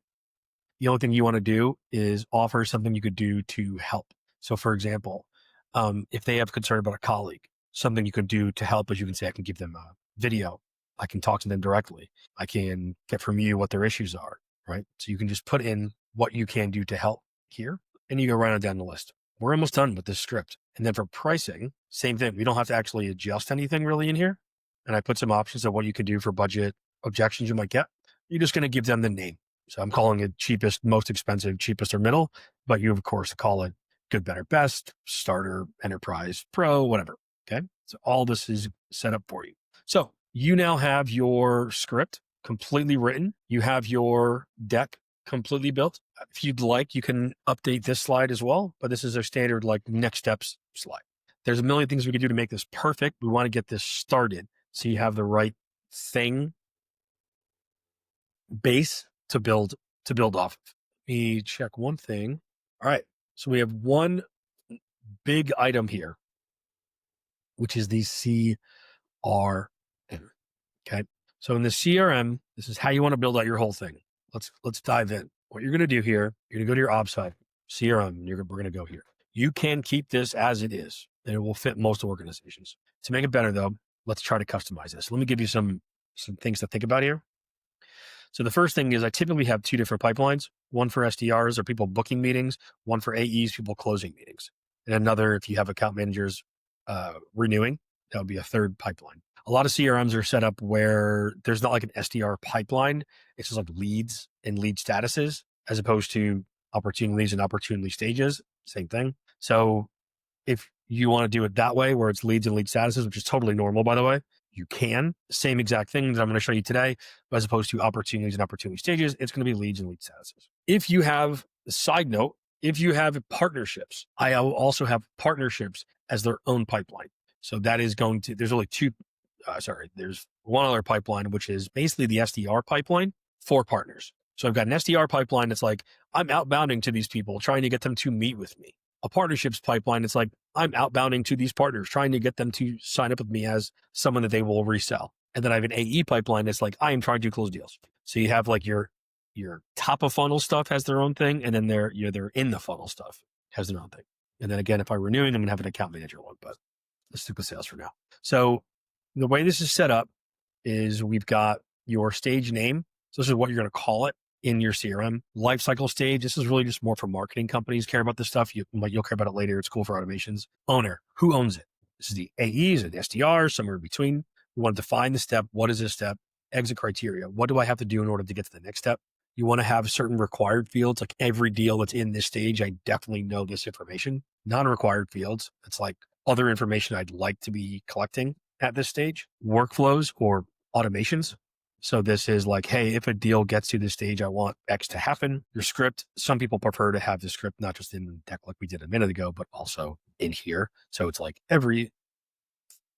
The only thing you want to do is offer something you could do to help. So for example, if they have concern about a colleague, something you can do to help is you can say, I can give them a video. I can talk to them directly. I can get from you what their issues are, right? So you can just put in what you can do to help here, and you can write it down the list. We're almost done with this script. And then for pricing, same thing. We don't have to actually adjust anything really in here. And I put some options of what you can do for budget objections you might get. You're just going to give them the name. So I'm calling it cheapest, most expensive, cheapest, or middle, but you of course call it good, better, best, starter, enterprise, pro, whatever. Okay. So all this is set up for you. So you now have your script completely written. You have your deck completely built. If you'd like, you can update this slide as well, but this is our standard like next steps slide. There's a million things we could do to make this perfect. We want to get this started so you have the right thing base to build off of. Let me check one thing. All right. So we have one big item here, which is the CRM. Okay. So in the CRM, this is how you want to build out your whole thing. Let's dive in. What you're going to do here, you're going to go to your ops side, CRM, and we're going to go here. You can keep this as it is, and it will fit most organizations. To make it better though, let's try to customize this. Let me give you some things to think about here. So the first thing is I typically have 2 different pipelines, one for SDRs or people booking meetings, one for AEs, people closing meetings, and another if you have account managers renewing, that would be a third pipeline. A lot of CRMs are set up where there's not like an SDR pipeline. It's just like leads and lead statuses as opposed to opportunities and opportunity stages. Same thing. So if you want to do it that way, where it's leads and lead statuses, which is totally normal, by the way, you can. Same exact thing that I'm going to show you today, but as opposed to opportunities and opportunity stages, it's going to be leads and lead statuses. If you have, side note, if you have partnerships, I also have partnerships as their own pipeline. So that is going to, there's only there's one other pipeline, which is basically the SDR pipeline for partners. So I've got an SDR pipeline that's like, I'm outbounding to these people, trying to get them to meet with me. A partnerships pipeline, it's like, I'm outbounding to these partners, trying to get them to sign up with me as someone that they will resell. And then I have an AE pipeline that's like, I am trying to close deals. So you have like your top of funnel stuff has their own thing, and then their in the funnel stuff has their own thing. And then again, if I'm renewing, I'm going to have an account manager one, but let's stick with sales for now. So the way this is set up is we've got your stage name. So this is what you're going to call it in your CRM. Lifecycle stage. This is really just more for marketing companies care about this stuff. You'll care about it later. It's cool for automations. Owner. Who owns it? This is the AEs and SDRs, somewhere in between. We want to define the step. What is this step? Exit criteria. What do I have to do in order to get to the next step? You want to have certain required fields, like every deal that's in this stage, I definitely know this information. Non-required fields. It's like other information I'd like to be collecting at this stage. Workflows or automations. So this is like, hey, if a deal gets to this stage, I want X to happen. Your script, some people prefer to have the script not just in the deck like we did a minute ago, but also in here. So it's like every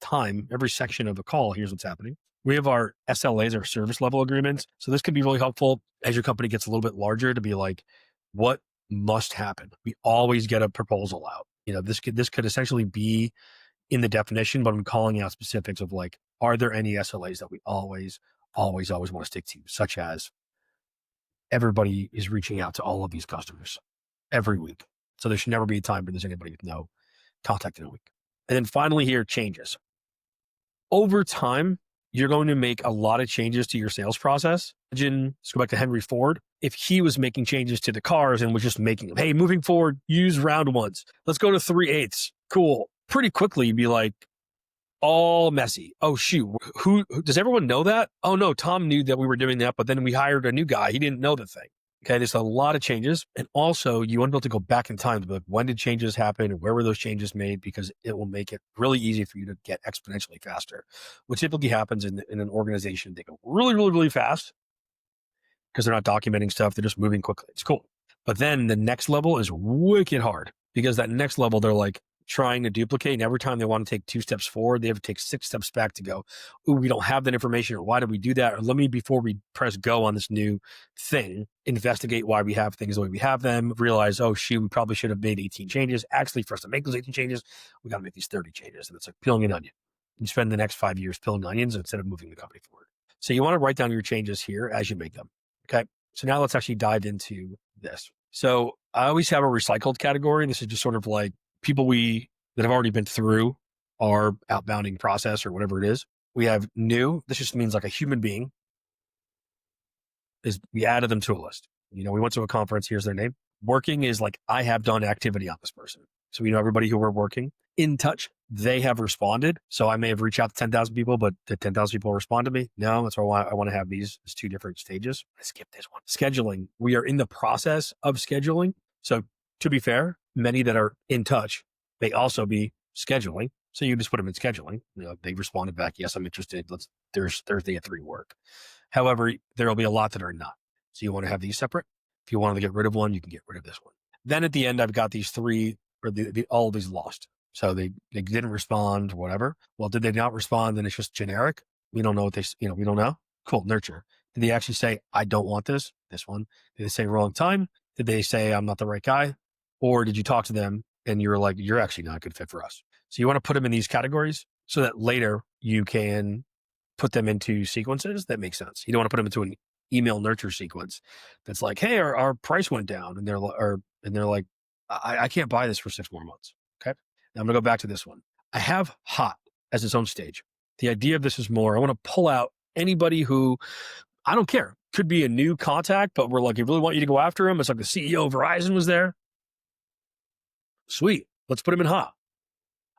time, every section of a call, here's what's happening. We have our SLAs, our service level agreements. So this could be really helpful as your company gets a little bit larger to be like, what must happen? We always get a proposal out. This could essentially be in the definition, but I'm calling out specifics of like, are there any SLAs that we always want to stick to, such as everybody is reaching out to all of these customers every week. So there should never be a time where there's anybody with no contact in a week. And then finally here, changes. Over time, you're going to make a lot of changes to your sales process. Imagine, let's go back to Henry Ford. If he was making changes to the cars and was just making them, hey, moving forward, use round ones. Let's go to 3/8. Cool. Pretty quickly, you'd be like, all messy. Oh, shoot. Who does everyone know that? Oh, no, Tom knew that we were doing that, but then we hired a new guy. He didn't know the thing. Okay, there's a lot of changes. And also, you want to be able to go back in time to be like, when did changes happen and where were those changes made? Because it will make it really easy for you to get exponentially faster, which typically happens in an organization. They go really, really, really fast because they're not documenting stuff. They're just moving quickly. It's cool. But then the next level is wicked hard because that next level, they're like trying to duplicate. And every time they want to take 2 steps forward, they have to take 6 steps back to go, ooh, we don't have that information. Or why did we do that? Or let me, before we press go on this new thing, investigate why we have things the way we have them, realize, oh, shoot, we probably should have made 18 changes. Actually, for us to make those 18 changes, we got to make these 30 changes. And it's like peeling an onion. You spend the next 5 years peeling onions instead of moving the company forward. So you want to write down your changes here as you make them. Okay. So now let's actually dive into this. So I always have a recycled category. This is just sort of like people that have already been through our outbounding process or whatever it is. We have new. This just means like a human being we added them to a list. We went to a conference. Here's their name. Working is like, I have done activity on this person. So we know everybody who we're working. In touch, they have responded. So I may have reached out to 10,000 people, but did 10,000 people respond to me? No, that's why I want to have these as 2 different stages. I skipped this one. Scheduling. We are in the process of scheduling. So to be fair, many that are in touch may also be scheduling. So you just put them in scheduling. They responded back, yes, I'm interested. There's Thursday at 3 work. However, there will be a lot that are not. So you want to have these separate. If you want to get rid of one, you can get rid of this one. Then at the end, I've got these 3, or all of these lost. So they didn't respond or whatever. Well, did they not respond? Then it's just generic. We don't know what we don't know. Cool. Nurture. Did they actually say, I don't want this one? Did they say wrong time? Did they say, I'm not the right guy? Or did you talk to them and you were like, you're actually not a good fit for us? So you want to put them in these categories so that later you can put them into sequences that make sense. You don't want to put them into an email nurture sequence that's like, hey, our price went down, and they're like, I can't buy this for 6 more months. Okay. Now I'm gonna go back to this one. I have hot as its own stage. The idea of this is more, I want to pull out anybody who, I don't care, could be a new contact, but we're like, we really want you to go after him. It's like the CEO of Verizon was there. Sweet. Let's put him in hot.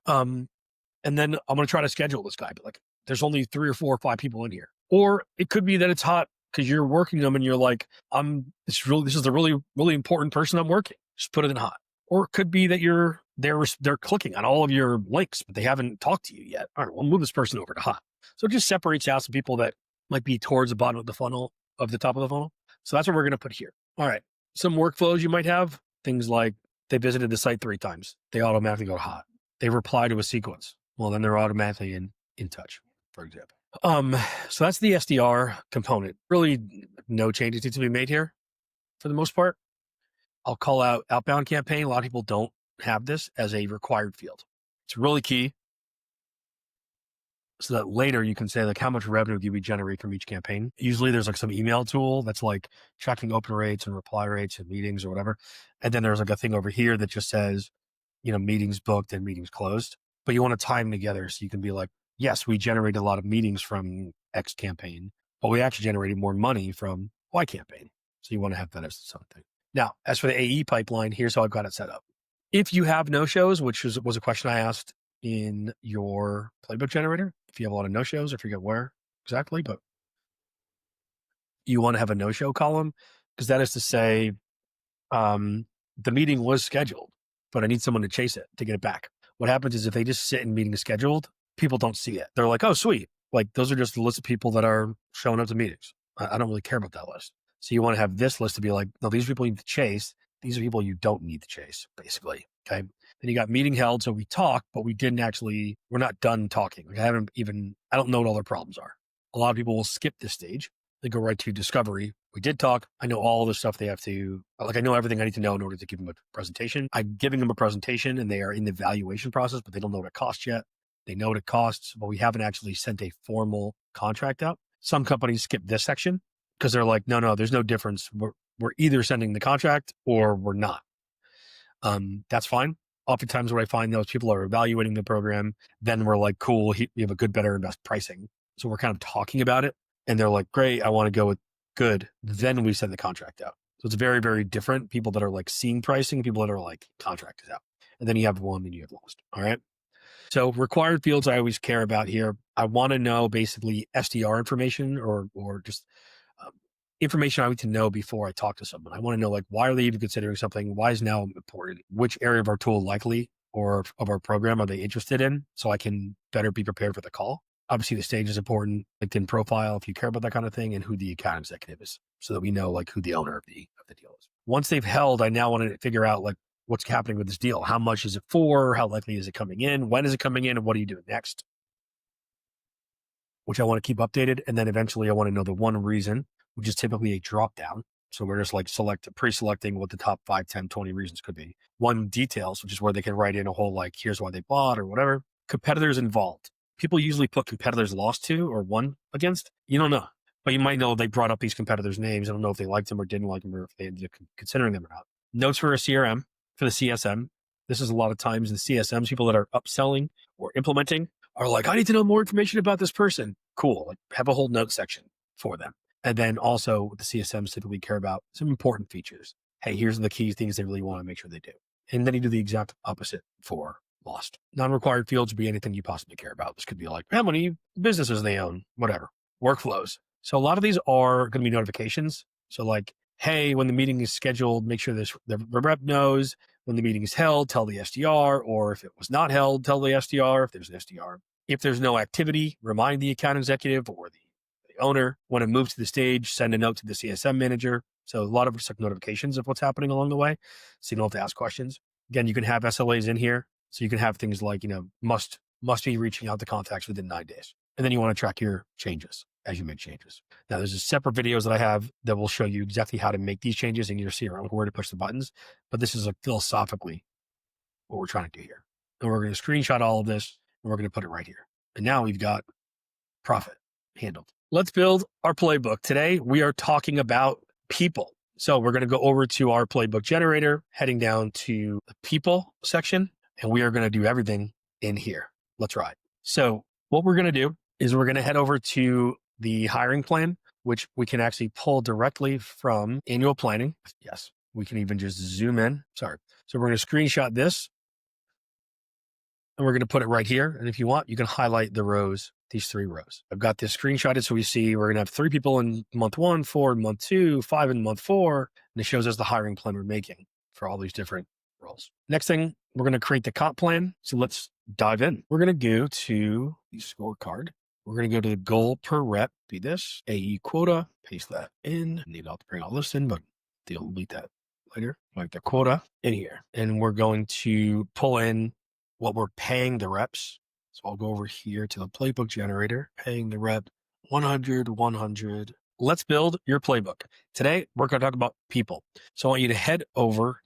And then I'm going to try to schedule this guy, but like, there's only 3 or 4 or 5 people in here. Or it could be that it's hot because you're working them and you're like, this is the really, really important person I'm working. Just put it in hot. Or it could be that they're clicking on all of your links, but they haven't talked to you yet. All right, we'll move this person over to hot. So it just separates out some people that might be towards the bottom of the funnel, of the top of the funnel. So that's what we're going to put here. All right. Some workflows you might have, things like they visited the site 3 times. They automatically go to hot. They reply to a sequence. Well, then they're automatically in touch, for example. So that's the SDR component. Really no changes need to be made here for the most part. I'll call out outbound campaign. A lot of people don't have this as a required field. It's really key so that later you can say like, how much revenue do we generate from each campaign? Usually there's like some email tool that's like tracking open rates and reply rates and meetings or whatever. And then there's like a thing over here that just says, meetings booked and meetings closed, but you want to tie them together. So you can be like, yes, we generated a lot of meetings from X campaign, but we actually generated more money from Y campaign. So you want to have that as something. Now, as for the AE pipeline, here's how I've got it set up. If you have no-shows, which was a question I asked in your playbook generator, if you have a lot of no-shows, I forget where exactly, but you want to have a no-show column because that is to say, the meeting was scheduled, but I need someone to chase it to get it back. What happens is if they just sit in meeting scheduled, people don't see it. They're like, oh, sweet. Like those are just the list of people that are showing up to meetings. I don't really care about that list. So you want to have this list to be like, no, these are people you need to chase. These are people you don't need to chase, basically. Okay. Then you got meeting held. So we talked, but we're not done talking. Like I don't know what all their problems are. A lot of people will skip this stage. They go right to discovery. We did talk. I know all the stuff they have to, I know everything I need to know in order to give them a presentation. I'm giving them a presentation and they are in the evaluation process, but they don't know what it costs yet. They know what it costs, but we haven't actually sent a formal contract out. Some companies skip this section because they're like, no, there's no difference. We're either sending the contract or we're not. That's fine. Oftentimes what I find those people are evaluating the program. Then we're like, cool, we have a good, better, and best pricing. So we're kind of talking about it and they're like, great, I want to go with good. Then we send the contract out. So it's very, very different. People that are like seeing pricing, people that are like contract is out. And then you have one and you have lost. All right. So required fields I always care about here. I want to know basically SDR information or just information I need to know before I talk to someone. I want to know like, why are they even considering something? Why is now important? Which area of our tool likely or of our program are they interested in? So I can better be prepared for the call. Obviously the stage is important, LinkedIn profile, if you care about that kind of thing, and who the account executive is so that we know like who the owner of the deal is. Once they've held, I now want to figure out like what's happening with this deal. How much is it for? How likely is it coming in? When is it coming in? And what are you doing next? Which I want to keep updated. And then eventually I want to know the one reason, which is typically a drop down. So we're just like pre-selecting what the top 5, 10, 20 reasons could be. One, details, which is where they can write in a whole, like, here's why they bought or whatever. Competitors involved. People usually put competitors lost to or won against. You don't know, but you might know they brought up these competitors' names. I don't know if they liked them or didn't like them or if they ended up considering them or not. Notes for a CRM, for the CSM. This is a lot of times the CSMs, people that are upselling or implementing are like, I need to know more information about this person. Cool. Like have a whole note section for them. And then also the CSMs typically care about some important features. Hey, here's the key things they really want to make sure they do. And then you do the exact opposite for lost. Non-required fields would be anything you possibly care about. This could be like how many businesses they own, whatever, workflows. So a lot of these are going to be notifications. So like, hey, when the meeting is scheduled, make sure the rep knows. When the meeting is held, tell the SDR, or if it was not held, tell the SDR if there's an SDR. If there's no activity, remind the account executive or the owner. When it moves to the stage, send a note to the CSM manager. So a lot of notifications of what's happening along the way. So you don't have to ask questions. Again, you can have SLAs in here. So you can have things like, must be reaching out to contacts within 9 days. And then you want to track your changes as you make changes. Now there's separate videos that I have that will show you exactly how to make these changes in your CRM, where to push the buttons. But this is like philosophically what we're trying to do here. And we're going to screenshot all of this and we're going to put it right here. And now we've got profit handled. Let's build our playbook. Today, we are talking about people. So we're going to go over to our playbook generator, heading down to the people section, and we are going to do everything in here. Let's ride. So what we're going to do is we're going to head over to the hiring plan, which we can actually pull directly from annual planning. Yes, we can even just zoom in. Sorry. So we're going to screenshot this and we're going to put it right here. And if you want, you can highlight the rows, these 3 rows. I've got this screenshotted. So we see we're going to have 3 people in month 1, 4 in month 2, 5 in month 4. And it shows us the hiring plan we're making for all these different roles. Next thing, we're going to create the comp plan. So let's dive in. We're going to go to the scorecard. We're going to go to the goal per rep, be this, AE quota, paste that in. Need to bring all this in, but delete that later. Like the quota in here. And we're going to pull in what we're paying the reps. So I'll go over here to the playbook generator, paying the rep 100, 100. Let's build your playbook. Today, we're going to talk about people. So I want you to head over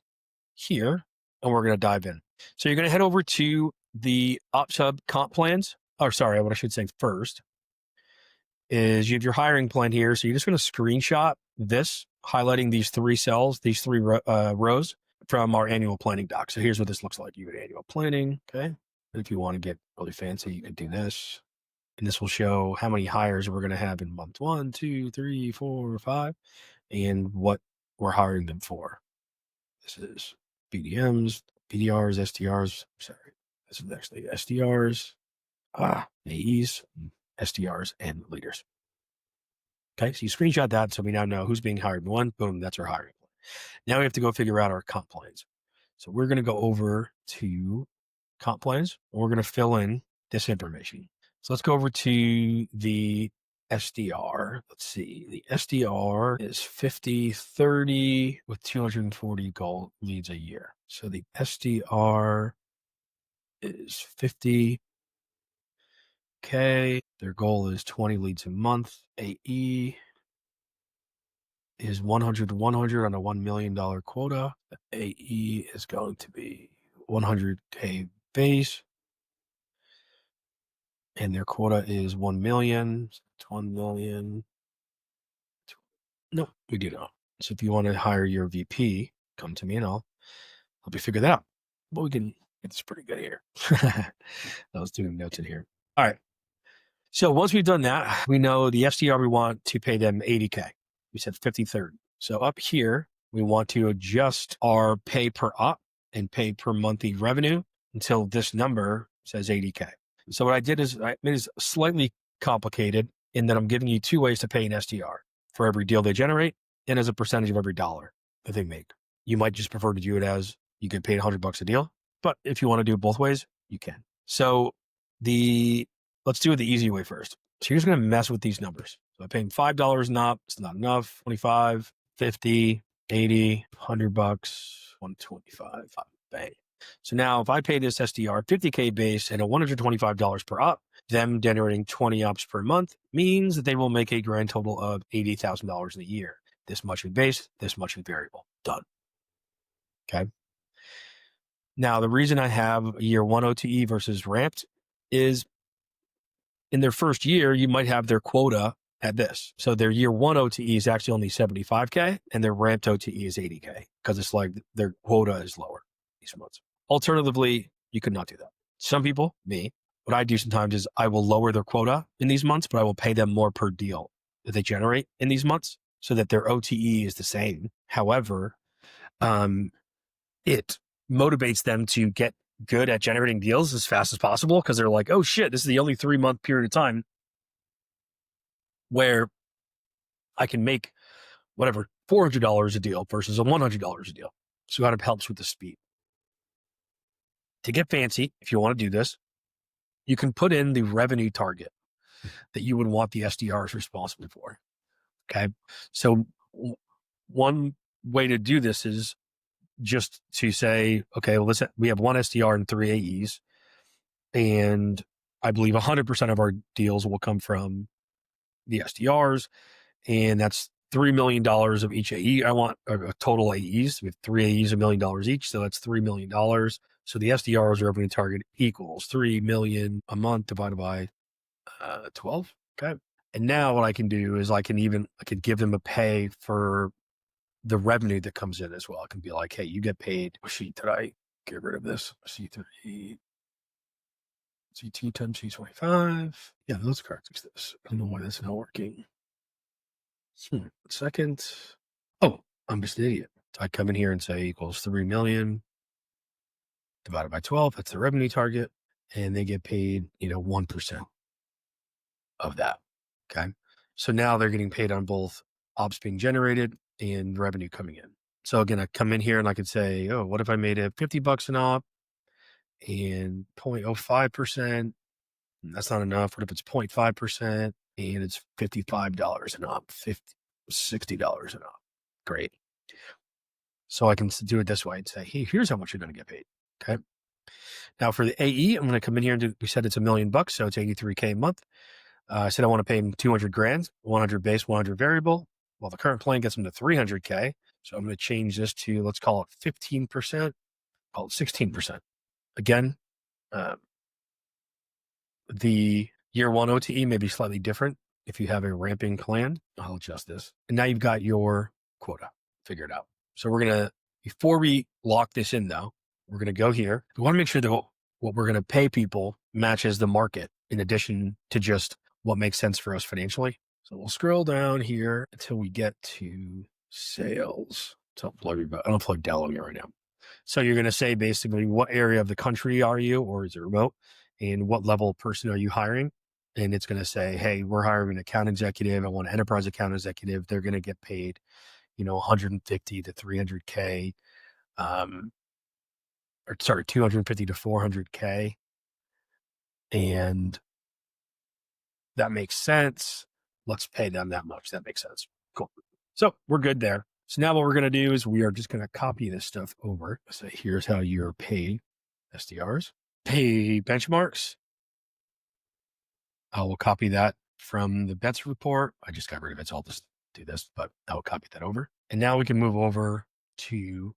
here and we're going to dive in. So you're going to head over to the Ops Hub comp plans. Or sorry, what I should say first is you have your hiring plan here. So you're just going to screenshot this, highlighting these 3 cells, these 3 rows from our annual planning doc. So here's what this looks like. You get annual planning. Okay. And if you want to get really fancy, you can do this. And this will show how many hires we're going to have in month 1, 2, 3, 4, 5, and what we're hiring them for. This is BDMs, BDRs, SDRs. Sorry. This is actually SDRs, AEs, SDRs, and leaders. Okay. So you screenshot that. So we now know who's being hired in 1. Boom. That's our hiring plan. Now we have to go figure out our comp plans. So we're going to go over to comp plans. And we're going to fill in this information. So let's go over to the SDR. Let's see. The SDR is 50/30 with 240 goal leads a year. So the SDR is 50K. Their goal is 20 leads a month. AE is 100 to 100 on a $1 million quota. The AE is going to be 100K base. And their quota is 1 million. It's 1 million. No, we do not. So if you want to hire your VP, come to me and I'll help you figure that out. But we can get this pretty good here. I was doing notes in here. All right. So once we've done that, we know the SDR, we want to pay them 80K. We said 50/30. So up here, we want to adjust our pay per op and pay per monthly revenue until this number says 80K. So what I did is I made it slightly complicated in that I'm giving you two ways to pay an SDR for every deal they generate and as a percentage of every dollar that they make. You might just prefer to do it as you get paid $100 a deal, but if you want to do it both ways, you can. So let's do it the easy way first. So you're just going to mess with these numbers. So I'm paying $5 and up. It's not enough. 25, 50, 80, $100, 125, bang. So now if I pay this SDR 50K base and a $125 per op, them generating 20 ops per month means that they will make a grand total of $80,000 in a year. This much in base, this much in variable. Done. Okay. Now, the reason I have a year one OTE versus ramped is in their first year, you might have their quota at this. So their year one OTE is actually only 75K and their ramped OTE is 80K because it's like their quota is lower these months. Alternatively, you could not do that. Some people, me, what I do sometimes is I will lower their quota in these months, but I will pay them more per deal that they generate in these months so that their OTE is the same. However, it motivates them to get good at generating deals as fast as possible because they're like, oh shit, this is the only 3-month period of time where I can make whatever, $400 a deal versus a $100 a deal. So it kind of helps with the speed. To get fancy, if you want to do this, you can put in the revenue target that you would want the SDRs responsible for. Okay. So one way to do this is just to say, okay, well, we have one SDR and 3 AEs, and I believe 100% of our deals will come from the SDRs, and that's $3 million of each AE. I want a total AEs. We have 3 AEs, $1 million each, so that's $3 million. So the SDR's revenue target equals $3 million a month divided by 12. Okay. And now what I can do is I could give them a pay for the revenue that comes in as well. I can be like, hey, you get paid. Did I get rid of this? C3, C2 times C25. Yeah, those cards exist. I don't know why that's not working. Second. Oh, I'm just an idiot. So I come in here and say equals 3 million divided by 12. That's the revenue target. And they get paid, 1% of that. Okay. So now they're getting paid on both ops being generated and revenue coming in. So again, I come in here and I could say, oh, what if I made it $50 an op and 0.05%? That's not enough. What if it's 0.5% and it's $55 an op, $60 an op? Great. So I can do it this way and say, hey, here's how much you're going to get paid. Okay. Now for the AE, I'm going to come in here and we said it's $1 million, so it's 83K a month. I said I want to pay him 200 grand, 100 base, 100 variable. Well, the current plan gets him to 300K. So I'm going to change this to, let's call it 15%, call it 16%. Again, the year one OTE may be slightly different if you have a ramping plan. I'll adjust this. And now you've got your quota figured out. So before we lock this in though, we're going to go here. We want to make sure that what we're going to pay people matches the market in addition to just what makes sense for us financially. So we'll scroll down here until we get to sales. So I'll plug I don't plug Delaware right now. So you're going to say basically what area of the country are you, or is it remote, and what level of person are you hiring? And it's going to say, hey, we're hiring an account executive. I want an enterprise account executive. They're going to get paid, 150 to 300K, 250 to 400K. And That makes sense. Let's pay them that much. That makes sense. Cool. So we're good there. So now what we're going to do is we are just going to copy this stuff over. So here's how you're paid, SDRs. Pay benchmarks. I will copy that from the bets report. I just got rid of it, so I'll just do this, but I will copy that over. And now we can move over to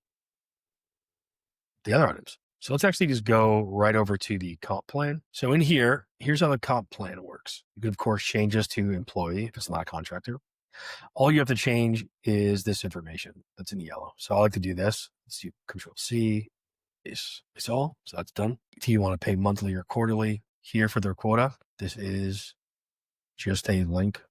the other items. So let's actually just go right over to the comp plan. So in here, here's how the comp plan works. You can, of course, change this to employee if it's not a contractor. All you have to change is this information that's in yellow. So I like to do this. Let's do Control C. It's all. So that's done. Do you want to pay monthly or quarterly? Here for their quota, this is just a link.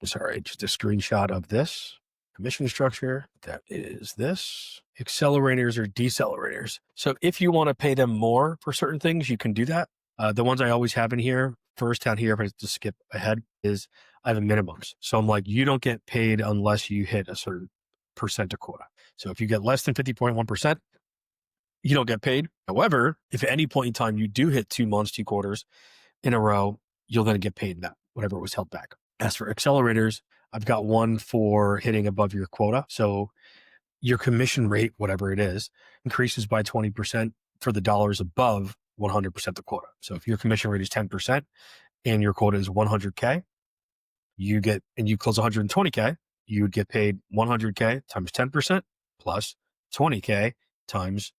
Sorry, just a screenshot of this commission structure. That is this. Accelerators or decelerators. So if you want to pay them more for certain things, you can do that. The ones I always have in here, first down here, if I just skip ahead, is I have a minimums. So I'm like, you don't get paid unless you hit a certain percent of quota. So if you get less than 50.1%, you don't get paid. However, if at any point in time you do hit 2 months, 2 quarters in a row, you'll then get paid that, whatever was held back. As for accelerators, I've got one for hitting above your quota. So your commission rate, whatever it is, increases by 20% for the dollars above 100% the quota. So if your commission rate is 10% and your quota is 100K, you close 120K, you would get paid 100K times 10% plus 20K times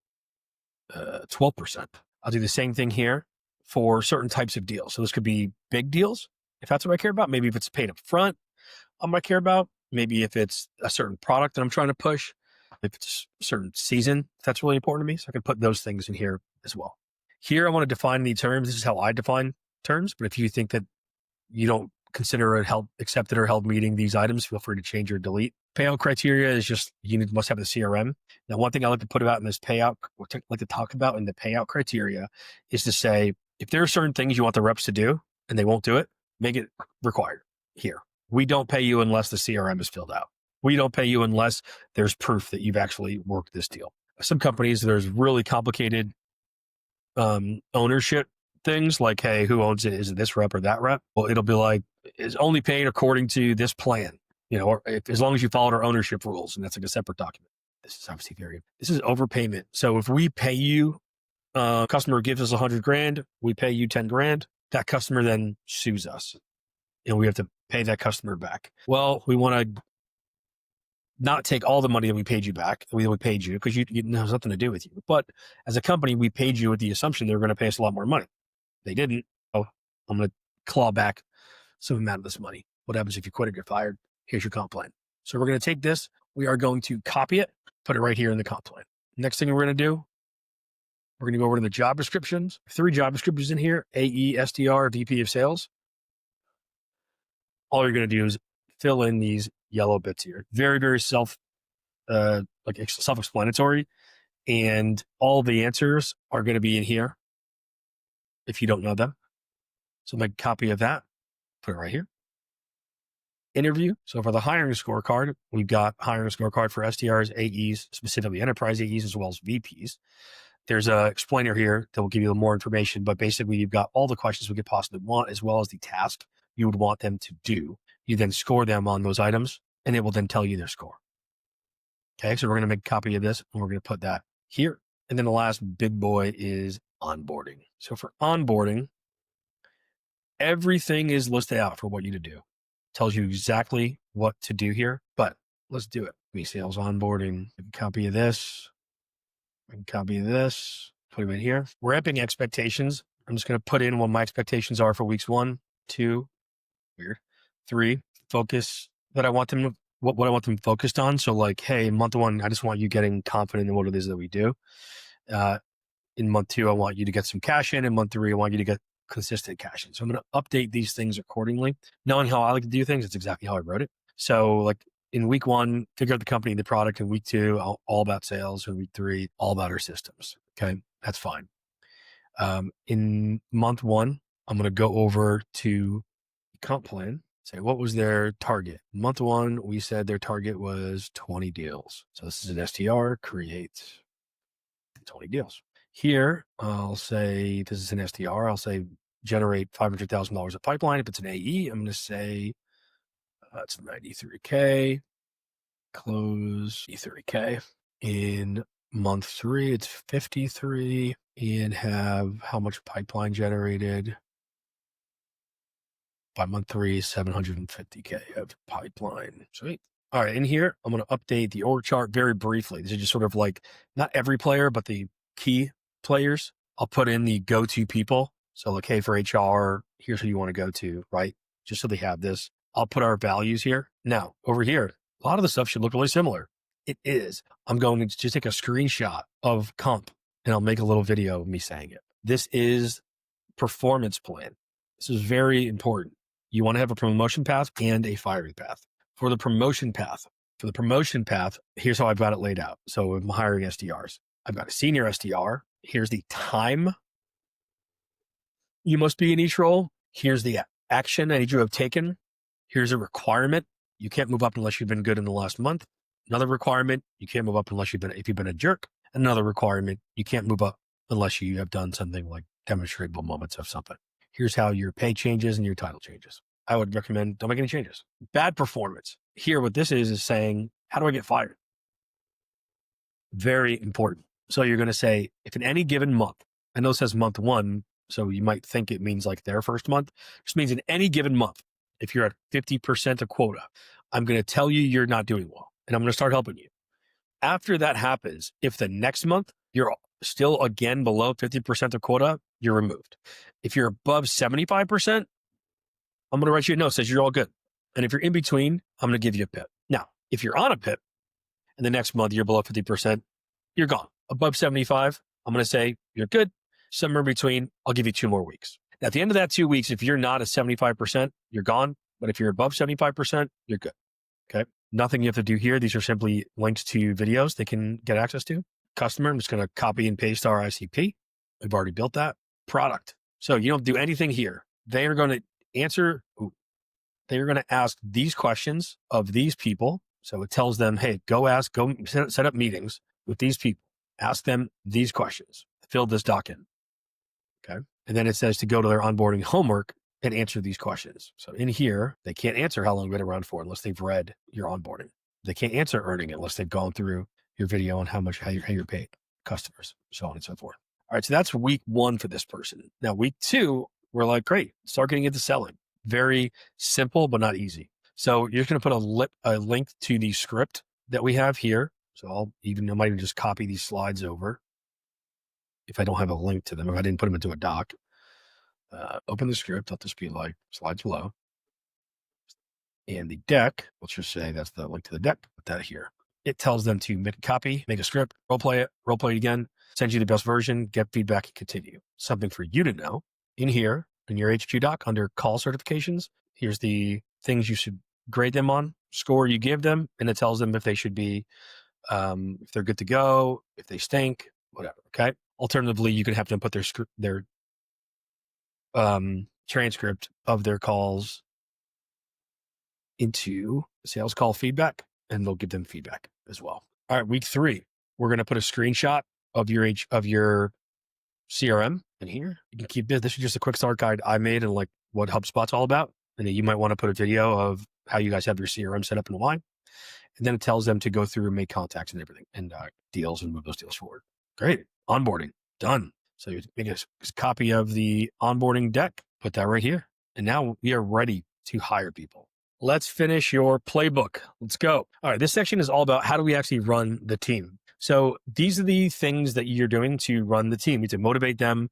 12%. I'll do the same thing here for certain types of deals. So this could be big deals, if that's what I care about. Maybe if it's paid up front, I might care about. Maybe if it's a certain product that I'm trying to push, if it's a certain season, that's really important to me. So I can put those things in here as well. Here, I want to define the terms. This is how I define terms. But if you think that you don't consider a accepted or held meeting these items, feel free to change or delete. Payout criteria is just must have the CRM. Now, one thing I like to put about in this payout, like to talk about in the payout criteria, is to say if there are certain things you want the reps to do and they won't do it, make it required. Here, we don't pay you unless the CRM is filled out. We don't pay you unless there's proof that you've actually worked this deal. Some companies, there's really complicated ownership things like, hey, who owns it? Is it this rep or that rep? Well, it'll be like, is only paid according to this plan, or as long as you followed our ownership rules, and that's like a separate document. This is obviously this is overpayment. So if we pay you, customer gives us $100,000, we pay you $10,000, that customer then sues us and we have to pay that customer back. Well, we want to not take all the money that we paid you back, we paid you, because it has nothing to do with you. But as a company, we paid you with the assumption they were going to pay us a lot more money. They didn't. Oh, I'm going to claw back some amount of this money. What happens if you quit or get fired? Here's your comp plan. So we're going to take this. We are going to copy it, put it right here in the comp plan. Next thing we're going to do, we're going to go over to the job descriptions. 3 job descriptions in here: AE, SDR, VP of sales. All you're going to do is fill in these yellow bits here. Very, very self-explanatory. And all the answers are going to be in here if you don't know them. So make a copy of that, put it right here. Interview. So for the hiring scorecard, we've got hiring scorecard for SDRs, AEs, specifically enterprise AEs, as well as VPs. There's a explainer here that will give you more information, but basically you've got all the questions we could possibly want, as well as the task you would want them to do. You then score them on those items, and it will then tell you their score. Okay, so we're going to make a copy of this, and we're going to put that here. And then the last big boy is onboarding. So for onboarding, everything is listed out for what you to do. Tells you exactly what to do here, but let's do it. Sales onboarding, copy of this, copy of this, put them in here. Ramping expectations. I'm just going to put in what my expectations are for weeks 1, 2, 3, focus that I want them to, what I want them focused on. So like, hey, month 1, I just want you getting confident in what it is that we do. In month 2, I want you to get some cash in. In month 3, I want you to get consistent cash in. So I'm going to update these things accordingly. Knowing how I like to do things, it's exactly how I wrote it. So like in week 1, figure out the company, the product. In week 2, all about sales. In week 3, all about our systems. Okay, that's fine. In month 1, I'm going to go over to comp plan, say what was their target. Month 1, we said their target was 20 deals. So this is an STR, create 20 deals. Here, I'll say this is an STR. I'll say generate $500,000 of pipeline. If it's an AE, I'm going to say it's 93K, close 30K. In month 3, it's 53, and have how much pipeline generated? By month 3, 750K of pipeline. Sweet. All right, in here, I'm going to update the org chart very briefly. This is just sort of like not every player, but the key players. I'll put in the go-to people. So like, hey, for HR, here's who you want to go to, right? Just so they have this. I'll put our values here. Now, over here, a lot of the stuff should look really similar. It is. I'm going to just take a screenshot of comp and I'll make a little video of me saying it. This is performance plan. This is very important. You want to have a promotion path and a firing path. For the promotion path, here's how I've got it laid out. So I'm hiring SDRs. I've got a senior SDR. Here's the time you must be in each role. Here's the action I need you to have taken. Here's a requirement. You can't move up unless you've been good in the last month. Another requirement, you can't move up unless if you've been a jerk. Another requirement, you can't move up unless you have done something like demonstrable moments of something. Here's how your pay changes and your title changes. I would recommend don't make any changes. Bad performance. Here, what this is saying, how do I get fired? Very important. So you're going to say, if in any given month, I know it says month 1, so you might think it means like their first month. It just means in any given month, if you're at 50% of quota, I'm going to tell you you're not doing well, and I'm going to start helping you. After that happens, if the next month you're still again below 50% of quota, you're removed. If you're above 75%, I'm going to write you a note that says you're all good. And if you're in between, I'm going to give you a PIP. Now, if you're on a PIP and the next month you're below 50%, you're gone. Above 75, I'm going to say you're good. Somewhere in between, I'll give you 2 more weeks. Now, at the end of that 2 weeks, if you're not at 75%, you're gone. But if you're above 75%, you're good. Okay. Nothing you have to do here. These are simply links to videos they can get access to. Customer, I'm just going to copy and paste our ICP. We've already built that. Product. So you don't do anything here. They are going to ask these questions of these people. So it tells them, hey, go set up meetings with these people. Ask them these questions. Fill this doc in. Okay. And then it says to go to their onboarding homework and answer these questions. So in here, they can't answer how long you've been around for unless they've read your onboarding. They can't answer earning unless they've gone through your video on how you're paid, customers, so on and so forth. All right. So that's week 1 for this person. Now, week 2, we're like, great, start getting into selling. Very simple, but not easy. So you're just going to put a link to the script that we have here. So I might even just copy these slides over if I don't have a link to them, if I didn't put them into a doc. Open the script. Let this be like slides below. And the deck, let's just say that's the link to the deck. Put that here. It tells them to make a script, role play it again, send you the best version, get feedback, and continue. Something for you to know. In here, in your HQ doc, under call certifications, here's the things you should grade them on, score you give them, and it tells them if they should be, if they're good to go, if they stink, whatever. Okay. Alternatively, you can have them put their transcript of their calls into sales call feedback, and they'll give them feedback as well. All right, week 3, we're going to put a screenshot of your CRM in here. You can keep this. This is just a quick start guide I made and like what HubSpot's all about. And then you might want to put a video of how you guys have your CRM set up and why. And then it tells them to go through and make contacts and everything and deals and move those deals forward. Great. Onboarding. Done. So you make a copy of the onboarding deck, put that right here. And now we are ready to hire people. Let's finish your playbook. Let's go. All right. This section is all about how do we actually run the team. So these are the things that you're doing to run the team. You need to motivate them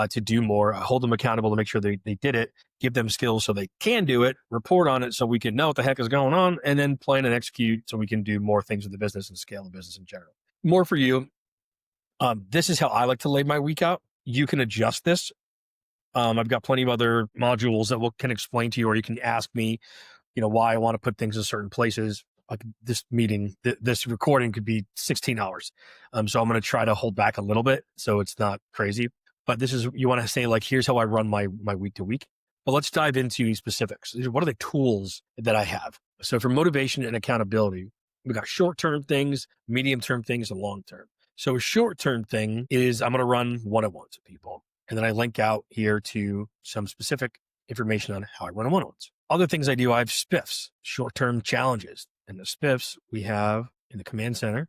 to do more, hold them accountable to make sure they did it, give them skills so they can do it, report on it so we can know what the heck is going on, and then plan and execute so we can do more things with the business and scale the business in general. More for you. This is how I like to lay my week out. You can adjust this. I've got plenty of other modules that can explain to you, or you can ask me, why I want to put things in certain places. Like this meeting, this recording could be 16 hours. So I'm going to try to hold back a little bit so it's not crazy. But this is, you want to say like, here's how I run my week to week. But let's dive into specifics. What are the tools that I have? So for motivation and accountability, we got short-term things, medium-term things, and long-term. So a short-term thing is I'm going to run one-on-ones with people. And then I link out here to some specific information on how I run one-on-ones. Other things I do, I have spiffs, short-term challenges. And the spiffs we have in the command center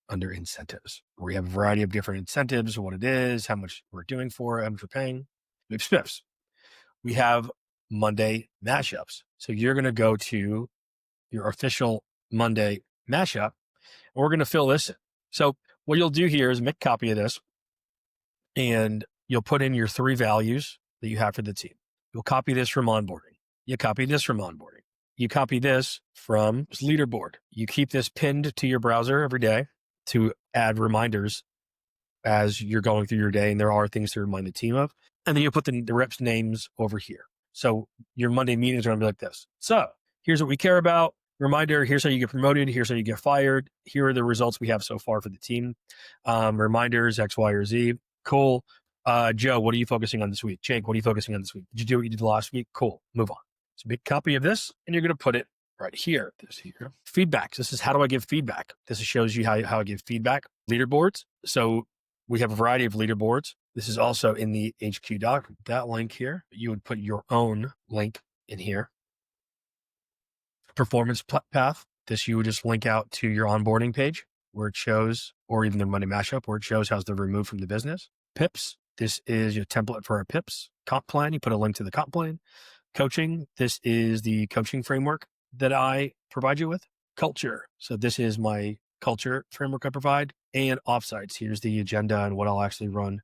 under incentives, where we have a variety of different incentives, what it is, how much we're doing for it, how much we're paying. We have spiffs. We have Monday mashups. So you're going to go to your official Monday mashup, and we're going to fill this in. So what you'll do here is make a copy of this, and you'll put in your 3 values that you have for the team. You'll copy this from onboarding. You copy this from onboarding. You copy this from leaderboard. You keep this pinned to your browser every day to add reminders as you're going through your day, and there are things to remind the team of. And then you put the reps' names over here. So your Monday meetings are going to be like this. So here's what we care about. Reminder, here's how you get promoted. Here's how you get fired. Here are the results we have so far for the team. Reminders, X, Y, or Z. Cool. Joe, what are you focusing on this week? Jake, what are you focusing on this week? Did you do what you did last week? Cool. Move on. So make a copy of this, and you're going to put it right here. This here. Feedback. This is how do I give feedback? This shows you how I give feedback. Leaderboards. So we have a variety of leaderboards. This is also in the HQ doc. That link here, you would put your own link in here. Performance path. This you would just link out to your onboarding page where it shows, or even the Monday mashup where it shows how they're removed from the business. Pips. This is your template for our pips. Comp plan. You put a link to the comp plan. Coaching. This is the coaching framework that I provide you with. Culture. So this is my culture framework I provide. And offsites. Here's the agenda and what I'll actually run,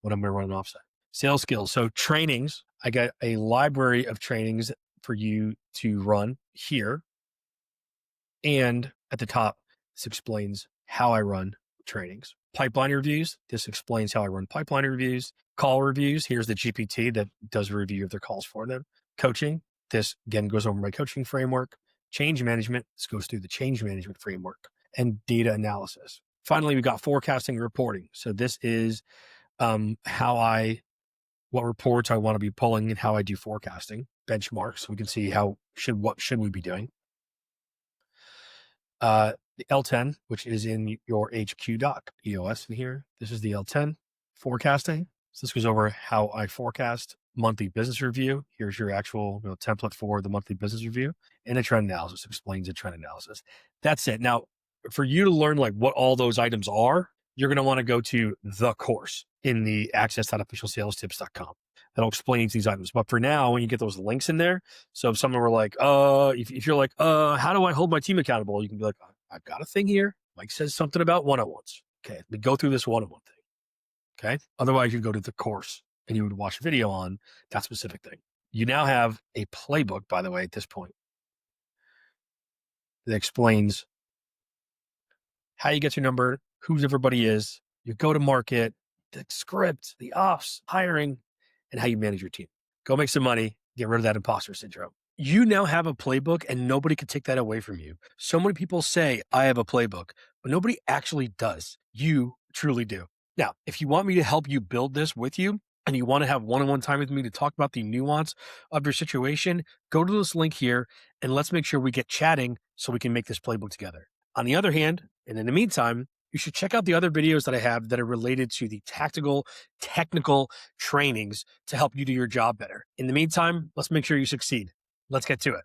what I'm going to run an offsite. Sales skills. So trainings. I got a library of trainings for you to run here. And at the top, this explains how I run trainings. Pipeline reviews. This explains how I run pipeline reviews. Call reviews. Here's the GPT that does a review of their calls for them. Coaching. This again goes over my coaching framework. Change management. This goes through the change management framework. And data analysis. Finally, we've got forecasting and reporting. So this is what reports I want to be pulling and how I do forecasting. Benchmarks. We can see what should we be doing. The L10, which is in your HQ doc, EOS in here. This is the L10 forecasting. So this goes over how I forecast monthly business review. Here's your actual template for the monthly business review, and a trend analysis explains the trend analysis. That's it. Now, for you to learn like what all those items are, you're going to want to go to the course in the access.officialsalestips.com. That'll explain each of these items. But for now, when you get those links in there, so if someone were like, if you're like, how do I hold my team accountable? You can be like, I've got a thing here. Mike says something about one-on-ones. Okay, let me go through this one-on-one thing. Okay. Otherwise, you go to the course and you would watch a video on that specific thing. You now have a playbook, by the way, at this point, that explains how you get your number, who everybody is, your go-to-market, the script, the ops, hiring, and how you manage your team. Go make some money, get rid of that imposter syndrome. You now have a playbook and nobody can take that away from you. So many people say, I have a playbook, but nobody actually does. You truly do. Now, if you want me to help you build this with you and you want to have one-on-one time with me to talk about the nuance of your situation, go to this link here and let's make sure we get chatting so we can make this playbook together. On the other hand, and in the meantime, you should check out the other videos that I have that are related to the tactical, technical trainings to help you do your job better. In the meantime, let's make sure you succeed. Let's get to it.